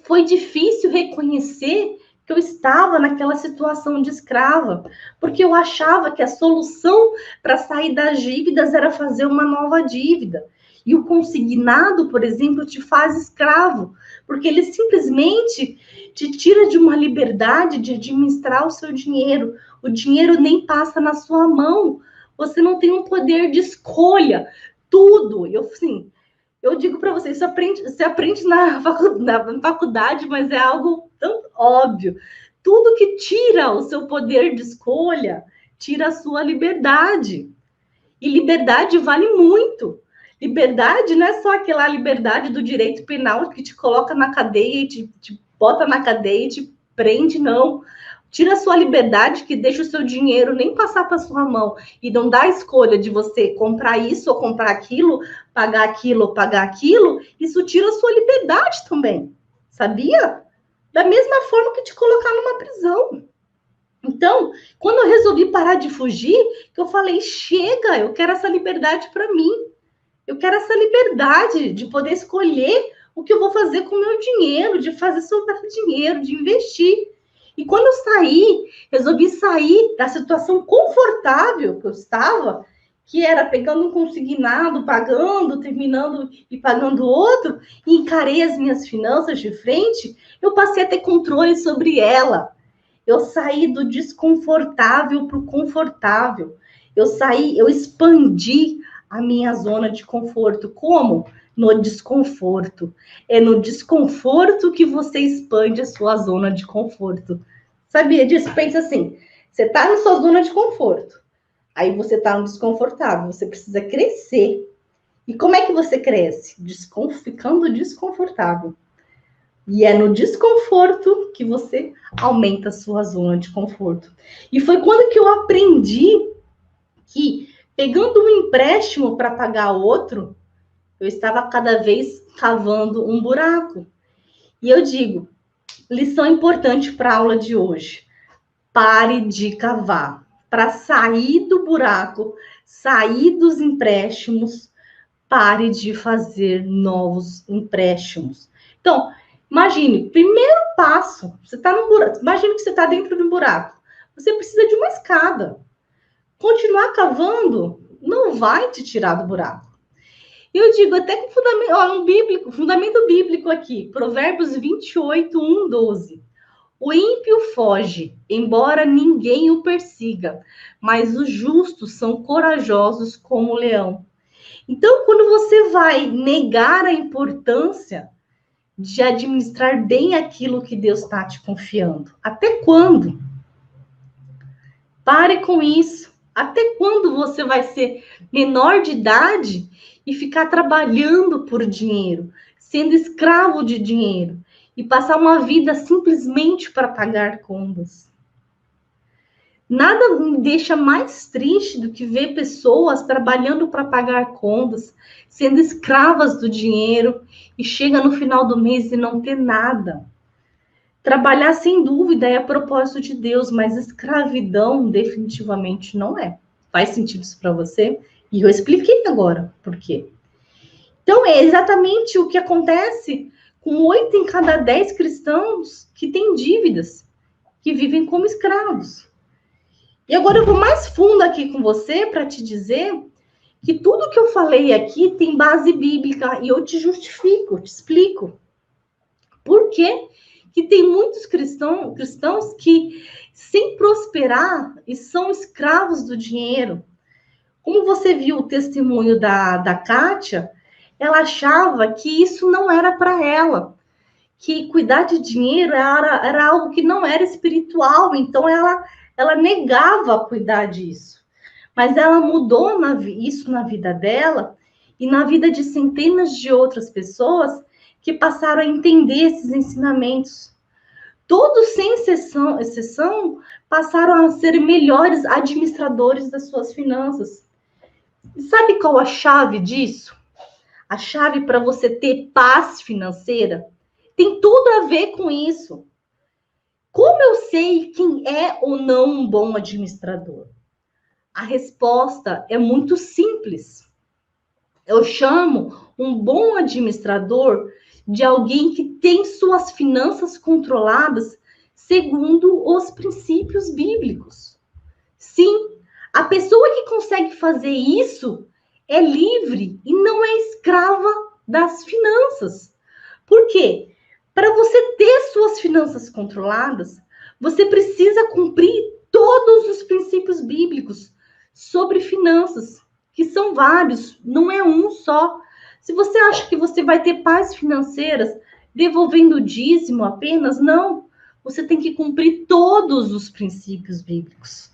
foi difícil reconhecer que eu estava naquela situação de escrava, porque eu achava que a solução para sair das dívidas era fazer uma nova dívida. E o consignado, por exemplo, te faz escravo, porque ele simplesmente te tira de uma liberdade de administrar o seu dinheiro. O dinheiro nem passa na sua mão. Você não tem um poder de escolha. Tudo. Eu digo para você, você aprende na faculdade, mas é algo tão óbvio. Tudo que tira o seu poder de escolha, tira a sua liberdade. E liberdade vale muito. Liberdade não é só aquela liberdade do direito penal que te coloca na cadeia e te bota na cadeia e te prende, não. Tira a sua liberdade, que deixa o seu dinheiro nem passar para sua mão e não dá a escolha de você comprar isso ou comprar aquilo, pagar aquilo ou pagar aquilo. Isso tira a sua liberdade também, sabia? Da mesma forma que te colocar numa prisão. Então, quando eu resolvi parar de fugir, eu falei, chega, eu quero essa liberdade para mim. Eu quero essa liberdade de poder escolher o que eu vou fazer com o meu dinheiro, de fazer soltar dinheiro, de investir. E quando eu resolvi sair da situação confortável que eu estava, que era pegando um consignado, pagando, terminando e pagando outro, e encarei as minhas finanças de frente, eu passei a ter controle sobre ela. Eu saí do desconfortável para o confortável. Eu expandi a minha zona de conforto. Como? No desconforto. É no desconforto que você expande a sua zona de conforto. Sabia disso? Pensa assim, você está na sua zona de conforto. Aí você está no desconfortável. Você precisa crescer. E como é que você cresce? Ficando desconfortável. E é no desconforto que você aumenta a sua zona de conforto. E foi quando que eu aprendi que, pegando um empréstimo para pagar outro, eu estava cada vez cavando um buraco. E eu digo, lição importante para a aula de hoje. Pare de cavar. Para sair do buraco, sair dos empréstimos, pare de fazer novos empréstimos. Então, imagine, primeiro passo, você está no buraco, imagine que você está dentro de um buraco. Você precisa de uma escada. Continuar cavando não vai te tirar do buraco. Eu digo até com fundamento bíblico aqui, Provérbios 28, 1, 12. O ímpio foge, embora ninguém o persiga, mas os justos são corajosos como o leão. Então, quando você vai negar a importância de administrar bem aquilo que Deus está te confiando, até quando? Pare com isso. Até quando você vai ser menor de idade e ficar trabalhando por dinheiro, sendo escravo de dinheiro e passar uma vida simplesmente para pagar contas? Nada me deixa mais triste do que ver pessoas trabalhando para pagar contas, sendo escravas do dinheiro e chega no final do mês e não ter nada. Trabalhar, sem dúvida, é propósito de Deus, mas escravidão definitivamente não é. Faz sentido isso para você? E eu expliquei agora por quê. Então, é exatamente o que acontece com 8 em cada 10 cristãos que têm dívidas, que vivem como escravos. E agora eu vou mais fundo aqui com você para te dizer que tudo que eu falei aqui tem base bíblica e eu te justifico, te explico. Por quê? Que tem muitos cristãos que, sem prosperar, e são escravos do dinheiro. Como você viu o testemunho da Kátia, ela achava que isso não era para ela, que cuidar de dinheiro era algo que não era espiritual, então ela negava cuidar disso. Mas ela mudou isso na vida dela e na vida de centenas de outras pessoas que passaram a entender esses ensinamentos. Todos, sem exceção, passaram a ser melhores administradores das suas finanças. E sabe qual a chave disso? A chave para você ter paz financeira tem tudo a ver com isso. Como eu sei quem é ou não um bom administrador? A resposta é muito simples. Eu chamo um bom administrador de alguém que tem suas finanças controladas segundo os princípios bíblicos. Sim, a pessoa que consegue fazer isso é livre e não é escrava das finanças. Por quê? Para você ter suas finanças controladas, você precisa cumprir todos os princípios bíblicos sobre finanças, que são vários, não é um só. Se você acha que você vai ter paz financeiras devolvendo o dízimo apenas, não. Você tem que cumprir todos os princípios bíblicos.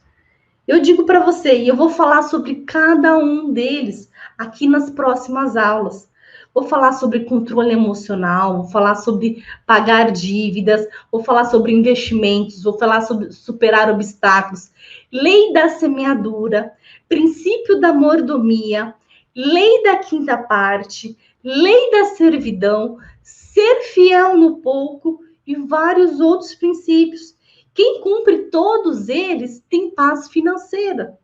Eu digo para você, e eu vou falar sobre cada um deles aqui nas próximas aulas. Vou falar sobre controle emocional, vou falar sobre pagar dívidas, vou falar sobre investimentos, vou falar sobre superar obstáculos, lei da semeadura, princípio da mordomia, lei da quinta parte, lei da servidão, ser fiel no pouco e vários outros princípios. Quem cumpre todos eles tem paz financeira.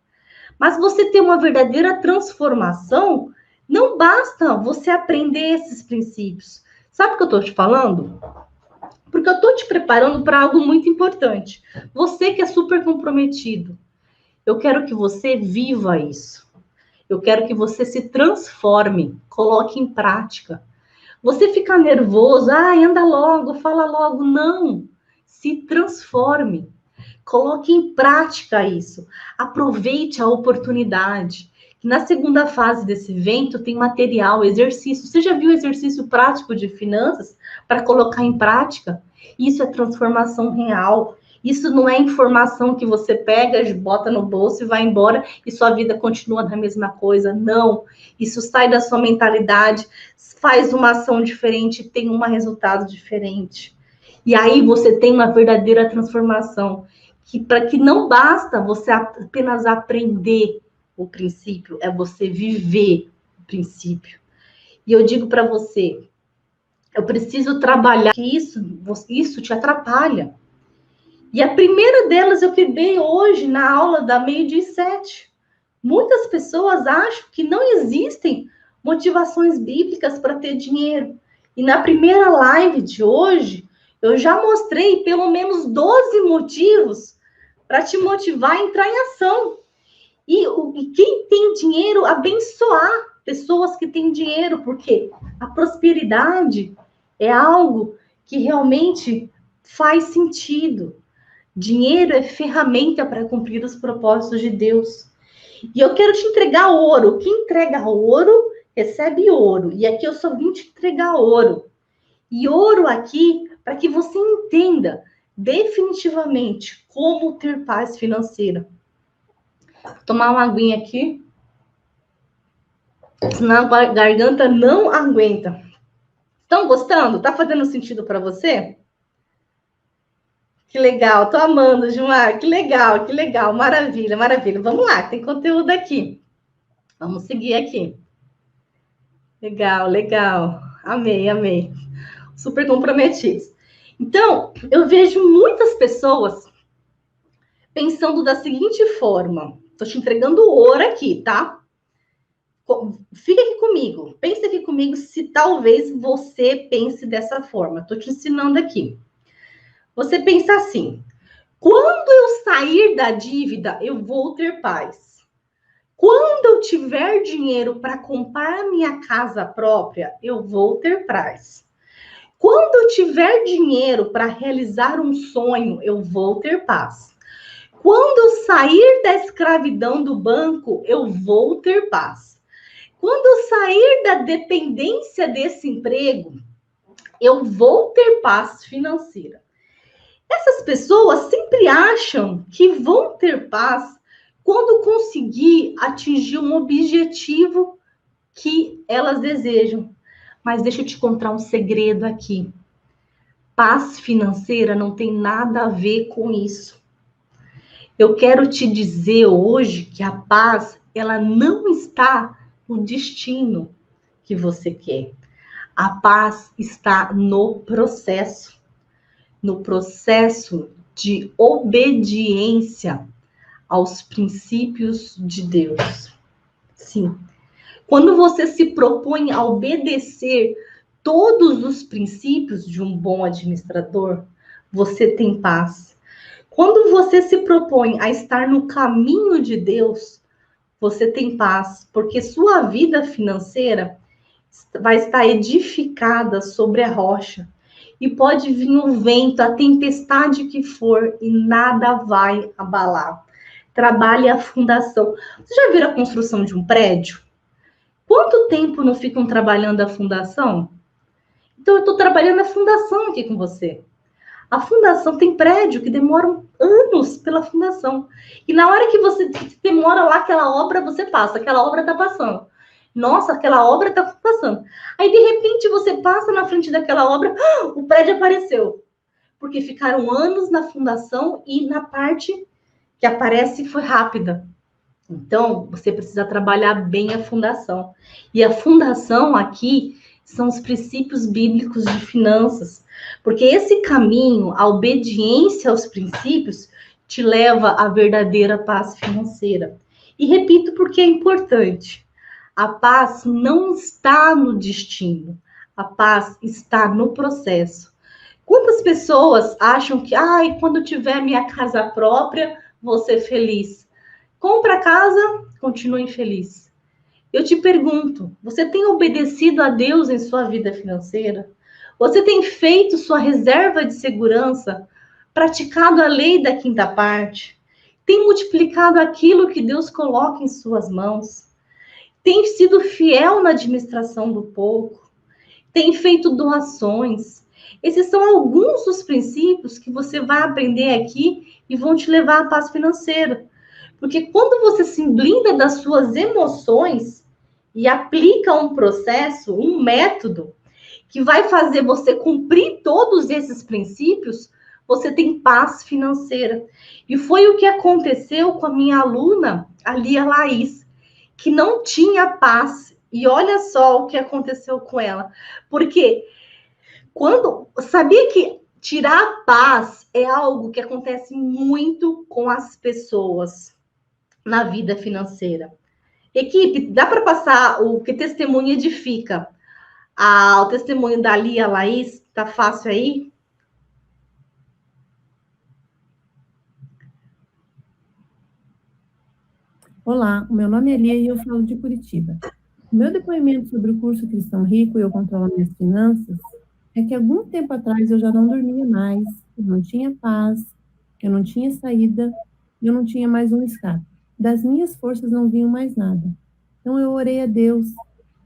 Mas você ter uma verdadeira transformação, não basta você aprender esses princípios. Sabe o que eu estou te falando? Porque eu estou te preparando para algo muito importante. Você que é super comprometido, eu quero que você viva isso. Eu quero que você se transforme, coloque em prática. Você fica nervoso, anda logo, fala logo. Não, se transforme. Coloque em prática isso. Aproveite a oportunidade. Na segunda fase desse evento tem material, exercício. Você já viu exercício prático de finanças para colocar em prática? Isso é transformação real. Isso não é informação que você pega, bota no bolso e vai embora e sua vida continua na mesma coisa. Não. Isso sai da sua mentalidade, faz uma ação diferente, tem um resultado diferente. E aí você tem uma verdadeira transformação. Para que não basta você apenas aprender o princípio, é você viver o princípio. E eu digo para você, eu preciso trabalhar que isso te atrapalha. E a primeira delas eu que dei hoje na aula da 12:07. Muitas pessoas acham que não existem motivações bíblicas para ter dinheiro. E na primeira live de hoje, eu já mostrei pelo menos 12 motivos para te motivar a entrar em ação. E quem tem dinheiro, abençoar pessoas que têm dinheiro, porque a prosperidade é algo que realmente faz sentido. Dinheiro é ferramenta para cumprir os propósitos de Deus. E eu quero te entregar ouro. Quem entrega ouro, recebe ouro. E aqui eu só vim te entregar ouro. E ouro aqui, para que você entenda definitivamente como ter paz financeira. Vou tomar uma aguinha aqui, senão a garganta não aguenta. Estão gostando? Tá fazendo sentido para você? Que legal, tô amando, Gilmar. Que legal, maravilha, maravilha. Vamos lá, tem conteúdo aqui. Vamos seguir aqui. Legal. Amei. Super comprometidos. Então, eu vejo muitas pessoas pensando da seguinte forma. Tô te entregando ouro aqui, tá? Fica aqui comigo. Pensa aqui comigo se talvez você pense dessa forma. Tô te ensinando aqui. Você pensa assim: quando eu sair da dívida, eu vou ter paz. Quando eu tiver dinheiro para comprar minha casa própria, eu vou ter paz. Quando eu tiver dinheiro para realizar um sonho, eu vou ter paz. Quando eu sair da escravidão do banco, eu vou ter paz. Quando eu sair da dependência desse emprego, eu vou ter paz financeira. Essas pessoas sempre acham que vão ter paz quando conseguir atingir um objetivo que elas desejam. Mas deixa eu te contar um segredo aqui. Paz financeira não tem nada a ver com isso. Eu quero te dizer hoje que a paz, ela não está no destino que você quer. A paz está no processo de obediência aos princípios de Deus. Sim. Quando você se propõe a obedecer todos os princípios de um bom administrador, você tem paz. Quando você se propõe a estar no caminho de Deus, você tem paz, porque sua vida financeira vai estar edificada sobre a rocha. E pode vir o vento, a tempestade que for, e nada vai abalar. Trabalhe a fundação. Você já viu a construção de um prédio? Quanto tempo não ficam trabalhando a fundação? Então, eu estou trabalhando a fundação aqui com você. A fundação tem prédio que demoram anos pela fundação. E na hora que você demora lá aquela obra, você passa. Aquela obra está passando. Nossa, aquela obra está passando. Aí, de repente, você passa na frente daquela obra, o prédio apareceu. Porque ficaram anos na fundação e na parte que aparece foi rápida. Então, você precisa trabalhar bem a fundação. E a fundação aqui são os princípios bíblicos de finanças. Porque esse caminho, a obediência aos princípios, te leva à verdadeira paz financeira. E repito porque é importante. A paz não está no destino. A paz está no processo. Quantas pessoas acham que, quando tiver minha casa própria, vou ser feliz? Compra a casa, continua infeliz. Eu te pergunto, você tem obedecido a Deus em sua vida financeira? Você tem feito sua reserva de segurança? Praticado a lei da quinta parte? Tem multiplicado aquilo que Deus coloca em suas mãos? Tem sido fiel na administração do pouco? Tem feito doações? Esses são alguns dos princípios que você vai aprender aqui e vão te levar à paz financeira. Porque quando você se blinda das suas emoções e aplica um processo, um método, que vai fazer você cumprir todos esses princípios, você tem paz financeira. E foi o que aconteceu com a minha aluna, a Lia Laís, que não tinha paz. E olha só o que aconteceu com ela. Porque sabia que tirar a paz é algo que acontece muito com as pessoas na vida financeira. Equipe, dá para passar o que testemunho edifica? O testemunho da Lia Laís, tá fácil aí? Olá, o meu nome é Lia e eu falo de Curitiba. O meu depoimento sobre o curso Cristão Rico e Eu Controlo Minhas Finanças é que algum tempo atrás eu já não dormia mais, eu não tinha paz, eu não tinha saída, eu não tinha mais um escape. Das minhas forças não vinha mais nada. Então eu orei a Deus,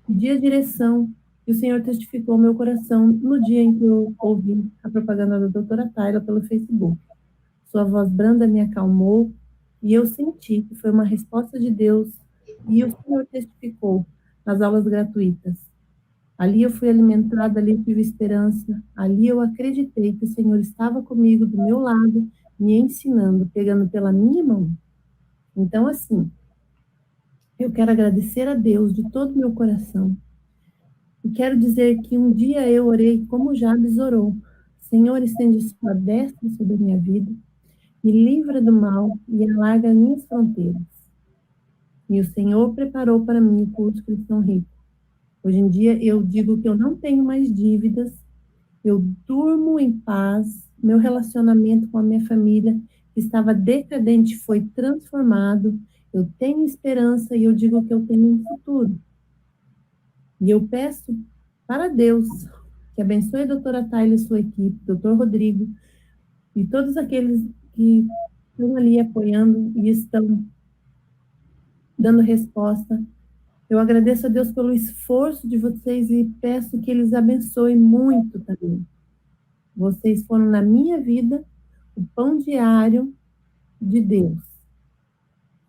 pedi a direção e o Senhor testificou ao meu coração no dia em que eu ouvi a propaganda da doutora Tayla pelo Facebook. Sua voz branda me acalmou e eu senti que foi uma resposta de Deus e o Senhor testificou nas aulas gratuitas. Ali eu fui alimentada, ali eu tive esperança, ali eu acreditei que o Senhor estava comigo, do meu lado, me ensinando, pegando pela minha mão. Então, assim, eu quero agradecer a Deus de todo o meu coração. E quero dizer que um dia eu orei como Jabes orou. Senhor, estende sua destra sobre a minha vida, me livra do mal e alarga as minhas fronteiras. E o Senhor preparou para mim o curso Cristão Rico. Hoje em dia eu digo que eu não tenho mais dívidas, eu durmo em paz, meu relacionamento com a minha família que estava decadente foi transformado, eu tenho esperança e eu digo que eu tenho um futuro. E eu peço para Deus que abençoe a doutora Tayla e sua equipe, doutor Rodrigo, e todos aqueles que estão ali apoiando e estão dando resposta Eu agradeço a Deus pelo esforço de vocês e peço que eles abençoem muito também. Vocês foram na minha vida o pão diário de Deus.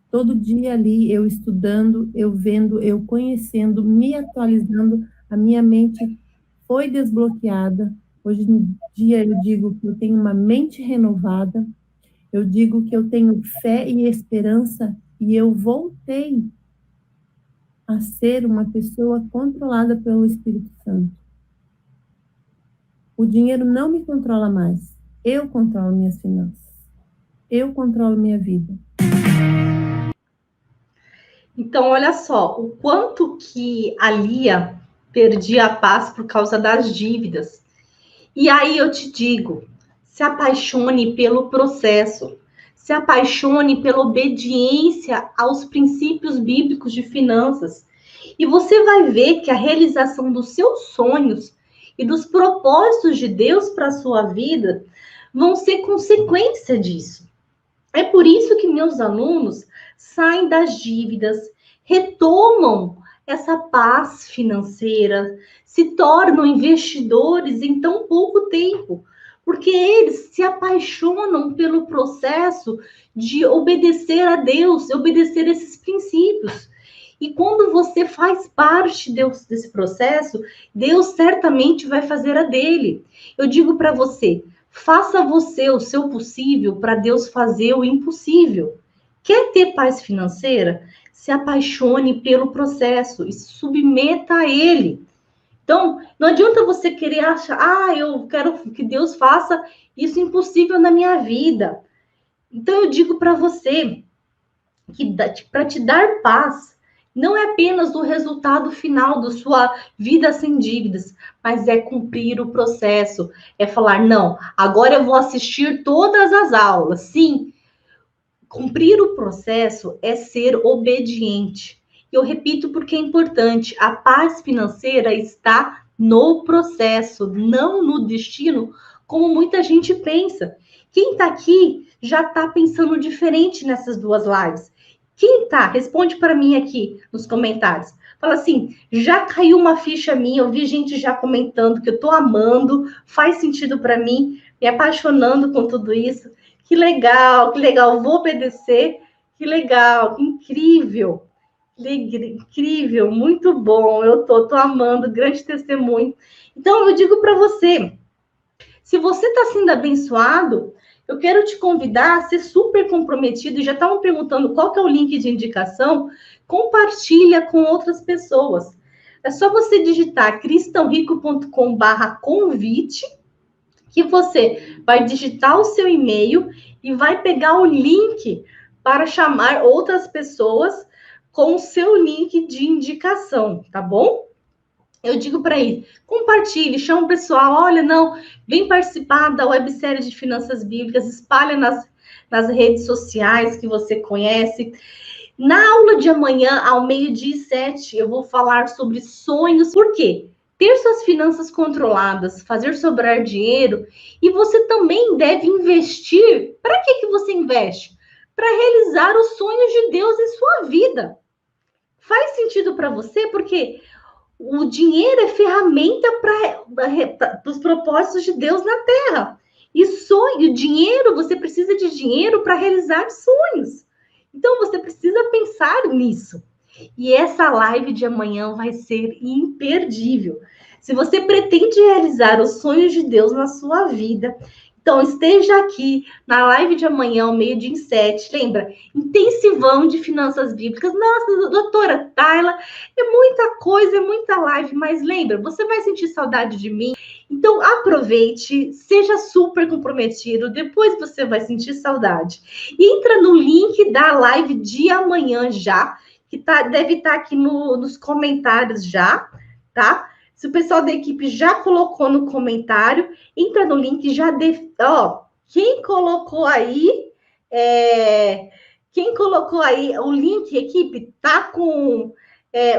Todo dia ali, eu estudando, eu vendo, eu conhecendo, me atualizando, a minha mente foi desbloqueada. Hoje em dia eu digo que eu tenho uma mente renovada, eu digo que eu tenho fé e esperança e eu voltei a ser uma pessoa controlada pelo Espírito Santo. O dinheiro não me controla mais. Eu controlo minhas finanças. Eu controlo minha vida. Então, olha só, o quanto que a Lia perdia a paz por causa das dívidas. E aí eu te digo, se apaixone pelo processo, se apaixone pela obediência aos princípios bíblicos de finanças. E você vai ver que a realização dos seus sonhos e dos propósitos de Deus para a sua vida vão ser consequência disso. É por isso que meus alunos saem das dívidas, retomam essa paz financeira, se tornam investidores em tão pouco tempo, porque eles se apaixonam pelo processo de obedecer a Deus, obedecer esses princípios. E quando você faz parte desse processo, Deus certamente vai fazer a dele. Eu digo para você, faça você o seu possível para Deus fazer o impossível. Quer ter paz financeira? Se apaixone pelo processo e se submeta a ele. Então, não adianta você querer achar, eu quero que Deus faça isso impossível na minha vida. Então, eu digo para você que para te dar paz, não é apenas o resultado final da sua vida sem dívidas, mas é cumprir o processo, é falar, não, agora eu vou assistir todas as aulas. Sim, cumprir o processo é ser obediente. Eu repito porque é importante, a paz financeira está no processo, não no destino, como muita gente pensa. Quem está aqui já está pensando diferente nessas duas lives. Quem tá? Responde para mim aqui nos comentários. Fala assim, já caiu uma ficha minha, eu vi gente já comentando que eu tô amando, faz sentido para mim, me apaixonando com tudo isso. Que legal, vou obedecer. Que legal, que incrível. Incrível, muito bom. Eu tô amando, grande testemunho. Então eu digo para você, se você está sendo abençoado, eu quero te convidar a ser super comprometido. E já estavam perguntando qual que é o link de indicação. Compartilha com outras pessoas. É só você digitar cristãorico.com/convite, que você vai digitar o seu e-mail e vai pegar o link para chamar outras pessoas com o seu link de indicação, tá bom? Eu digo para ele, compartilhe, chama o pessoal, olha, não, vem participar da websérie de finanças bíblicas, espalha nas redes sociais que você conhece. Na aula de amanhã, ao 12h07, eu vou falar sobre sonhos. Por quê? Ter suas finanças controladas, fazer sobrar dinheiro, e você também deve investir. Para que você investe? Para realizar os sonhos de Deus em sua vida. Faz sentido para você? Porque o dinheiro é ferramenta para os propósitos de Deus na Terra. E sonho, dinheiro, você precisa de dinheiro para realizar sonhos. Então, você precisa pensar nisso. E essa live de amanhã vai ser imperdível. Se você pretende realizar os sonhos de Deus na sua vida, então esteja aqui na live de amanhã, ao 12h07. Lembra? Intensivão de finanças bíblicas. Nossa, doutora Tayla, é muita coisa, é muita live, mas lembra, você vai sentir saudade de mim? Então aproveite, seja super comprometido, depois você vai sentir saudade. E entra no link da live de amanhã já, que deve estar aqui nos comentários já, tá? Se o pessoal da equipe já colocou no comentário, entra no link, quem colocou aí, o link, equipe, tá com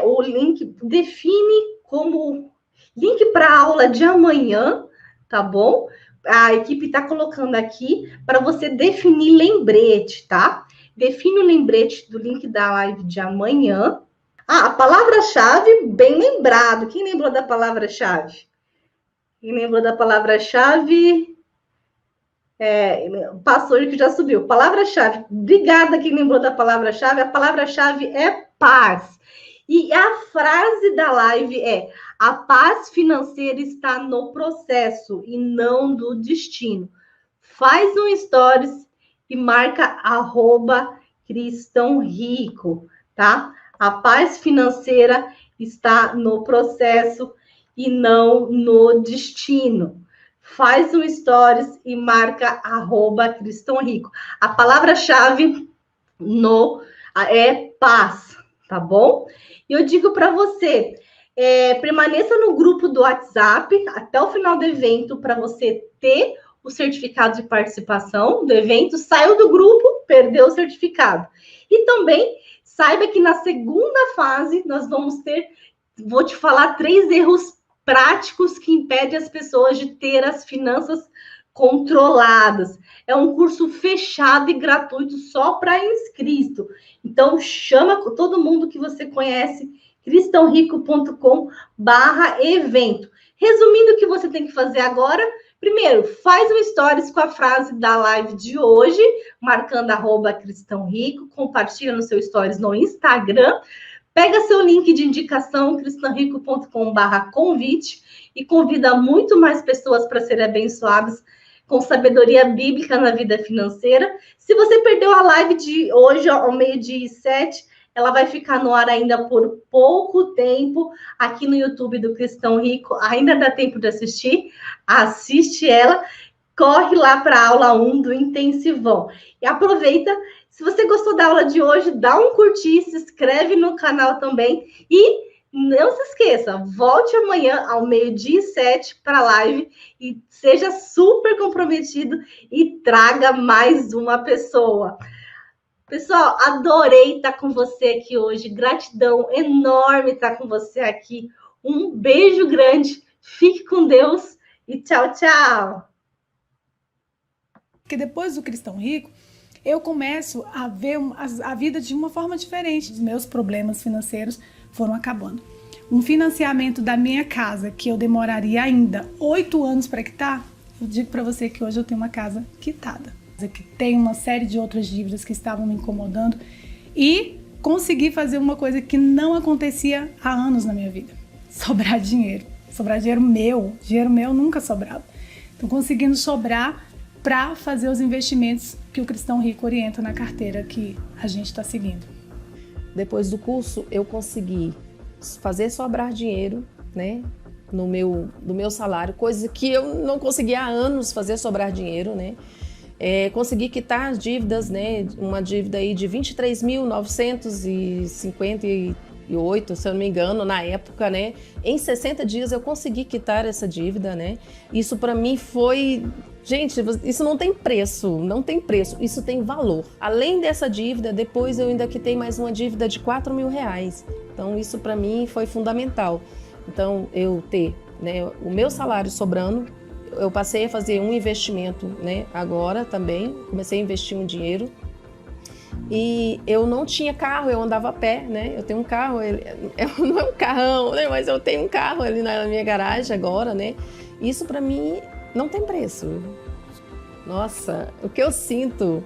o link, define como link para a aula de amanhã, tá bom? A equipe tá colocando aqui para você definir lembrete, tá? Define o lembrete do link da live de amanhã. Ah, a palavra-chave, bem lembrado. Quem lembrou da palavra-chave? Quem lembrou da palavra-chave? Pastor que já subiu. Palavra-chave. Obrigada quem lembrou da palavra-chave. A palavra-chave é paz. E a frase da live é: a paz financeira está no processo e não no destino. Faz um stories e marca @Cristão Rico, tá? A paz financeira está no processo e não no destino. Faz um stories e marca @Cristão Rico. A palavra-chave é paz, tá bom? E eu digo para você, permaneça no grupo do WhatsApp até o final do evento para você ter o certificado de participação do evento. Saiu do grupo, perdeu o certificado. E também saiba que na segunda fase nós vou te falar 3 erros práticos que impedem as pessoas de ter as finanças controladas. É um curso fechado e gratuito só para inscrito. Então, chama todo mundo que você conhece, cristãorico.com/evento. Resumindo o que você tem que fazer agora, primeiro, faz um stories com a frase da live de hoje, marcando @Cristão Rico, compartilha no seu stories no Instagram, pega seu link de indicação, cristãorico.com/convite, e convida muito mais pessoas para serem abençoadas com sabedoria bíblica na vida financeira. Se você perdeu a live de hoje, ao 12:07, ela vai ficar no ar ainda por pouco tempo, aqui no YouTube do Cristão Rico. Ainda dá tempo de assistir? Assiste ela. Corre lá para a aula 1 do Intensivão. E aproveita, se você gostou da aula de hoje, dá um curtir, se inscreve no canal também. E não se esqueça, volte amanhã ao 12:07 para a live e seja super comprometido e traga mais uma pessoa. Pessoal, adorei estar com você aqui hoje. Gratidão enorme estar com você aqui. Um beijo grande. Fique com Deus e tchau, tchau. Porque depois do Cristão Rico, eu começo a ver a vida de uma forma diferente. Os meus problemas financeiros foram acabando. Um financiamento da minha casa, que eu demoraria ainda 8 anos para quitar, eu digo para você que hoje eu tenho uma casa quitada. Que tem uma série de outras dívidas que estavam me incomodando e consegui fazer uma coisa que não acontecia há anos na minha vida: sobrar dinheiro meu. Dinheiro meu nunca sobrava. Então, conseguindo sobrar para fazer os investimentos que o Cristão Rico orienta na carteira que a gente está seguindo. Depois do curso, eu consegui fazer sobrar dinheiro, né, no meu salário, coisa que eu não conseguia há anos fazer sobrar dinheiro, né? Consegui quitar as dívidas, né? Uma dívida aí de 23.958, se eu não me engano, na época, né? Em 60 dias eu consegui quitar essa dívida, né? Isso para mim foi... Gente, isso não tem preço, isso tem valor. Além dessa dívida, depois eu ainda quitei mais uma dívida de R$4.000. Então isso para mim foi fundamental. Então eu ter, né, o meu salário sobrando, eu passei a fazer um investimento, né, agora também, comecei a investir um dinheiro. E eu não tinha carro, eu andava a pé, né? Eu tenho um carro, não é um carrão, né? Mas eu tenho um carro ali na minha garagem agora, né? Isso para mim não tem preço. Nossa, o que eu sinto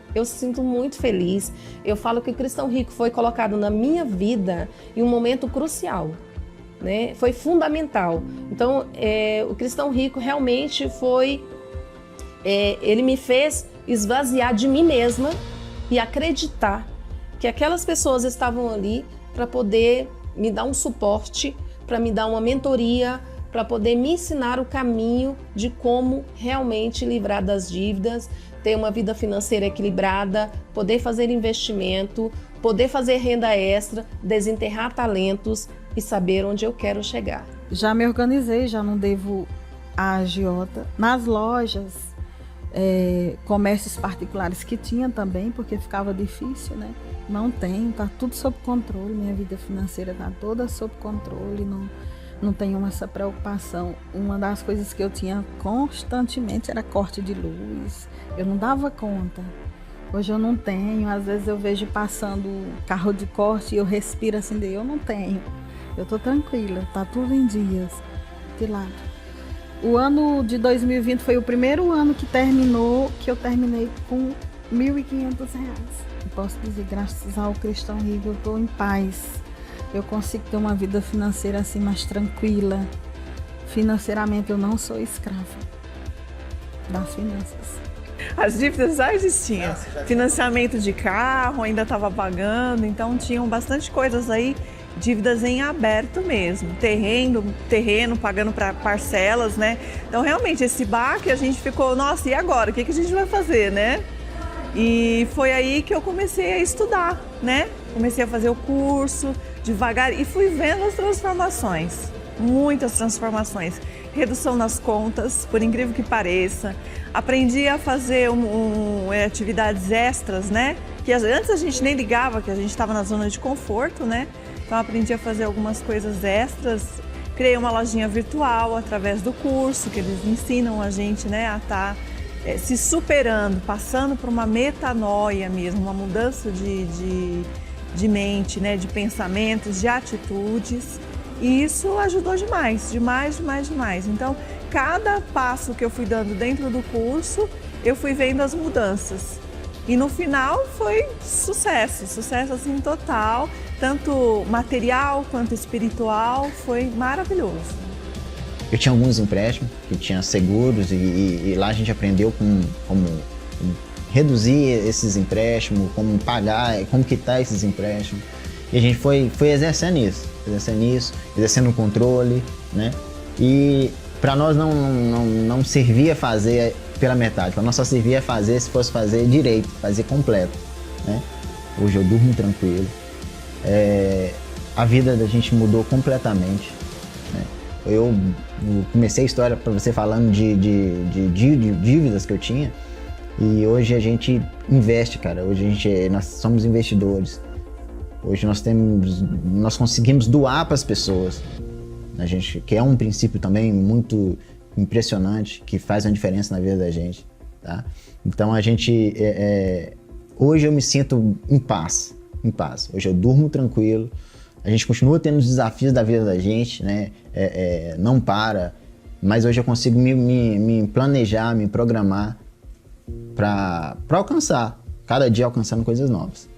muito feliz. Eu falo que o Cristão Rico foi colocado na minha vida em um momento crucial, né? Foi fundamental. Então, o Cristão Rico realmente ele me fez esvaziar de mim mesma e acreditar que aquelas pessoas estavam ali para poder me dar um suporte, para me dar uma mentoria, para poder me ensinar o caminho de como realmente livrar das dívidas, ter uma vida financeira equilibrada, poder fazer investimento, poder fazer renda extra, desenterrar talentos e saber onde eu quero chegar. Já me organizei, já não devo a agiota. Nas lojas, comércios particulares que tinha também, porque ficava difícil, né? Não tenho, tá tudo sob controle, minha vida financeira tá toda sob controle, não tenho essa preocupação. Uma das coisas que eu tinha constantemente era corte de luz, eu não dava conta. Hoje eu não tenho, às vezes eu vejo passando carro de corte e eu respiro assim, eu não tenho. Eu tô tranquila, tá tudo em dias, de lado. O ano de 2020 foi o primeiro ano que eu terminei com R$ 1.500. Eu posso dizer, graças ao Cristão Rico, eu tô em paz. Eu consigo ter uma vida financeira assim mais tranquila. Financeiramente eu não sou escrava das finanças. As dívidas já existiam. Financiamento de carro, ainda estava pagando, então tinham bastante coisas aí, dívidas em aberto mesmo. Terreno pagando para parcelas, né? Então, realmente, esse baque a gente ficou, nossa, e agora? O que a gente vai fazer, né? E foi aí que eu comecei a estudar, né? Comecei a fazer o curso, devagar, e fui vendo as transformações. Muitas transformações. Redução nas contas, por incrível que pareça. Aprendi a fazer atividades extras, né? Que antes a gente nem ligava, que a gente estava na zona de conforto, né? Então aprendi a fazer algumas coisas extras. Criei uma lojinha virtual através do curso, que eles ensinam a gente, né, a estar se superando, passando por uma metanoia mesmo, uma mudança de mente, né, de pensamentos, de atitudes. E isso ajudou demais. Então, cada passo que eu fui dando dentro do curso, eu fui vendo as mudanças. E no final foi sucesso assim total, tanto material quanto espiritual, foi maravilhoso. Eu tinha alguns empréstimos, que tinha seguros, e lá a gente aprendeu como reduzir esses empréstimos, como pagar, como quitar esses empréstimos. E a gente foi exercendo isso, exercendo o controle, né? E para nós não servia fazer pela metade, para nós só servia fazer se fosse fazer direito, fazer completo, né? Hoje eu durmo tranquilo. A vida da gente mudou completamente, né? Eu comecei a história para você falando de dívidas que eu tinha, e hoje a gente investe, cara. Hoje nós somos investidores. Hoje nós conseguimos doar para as pessoas, a gente, que é um princípio também muito impressionante, que faz uma diferença na vida da gente, tá? Então a gente, hoje eu me sinto em paz. Hoje eu durmo tranquilo, a gente continua tendo os desafios da vida da gente, né? Não para, mas hoje eu consigo me planejar, me programar para alcançar, cada dia alcançando coisas novas.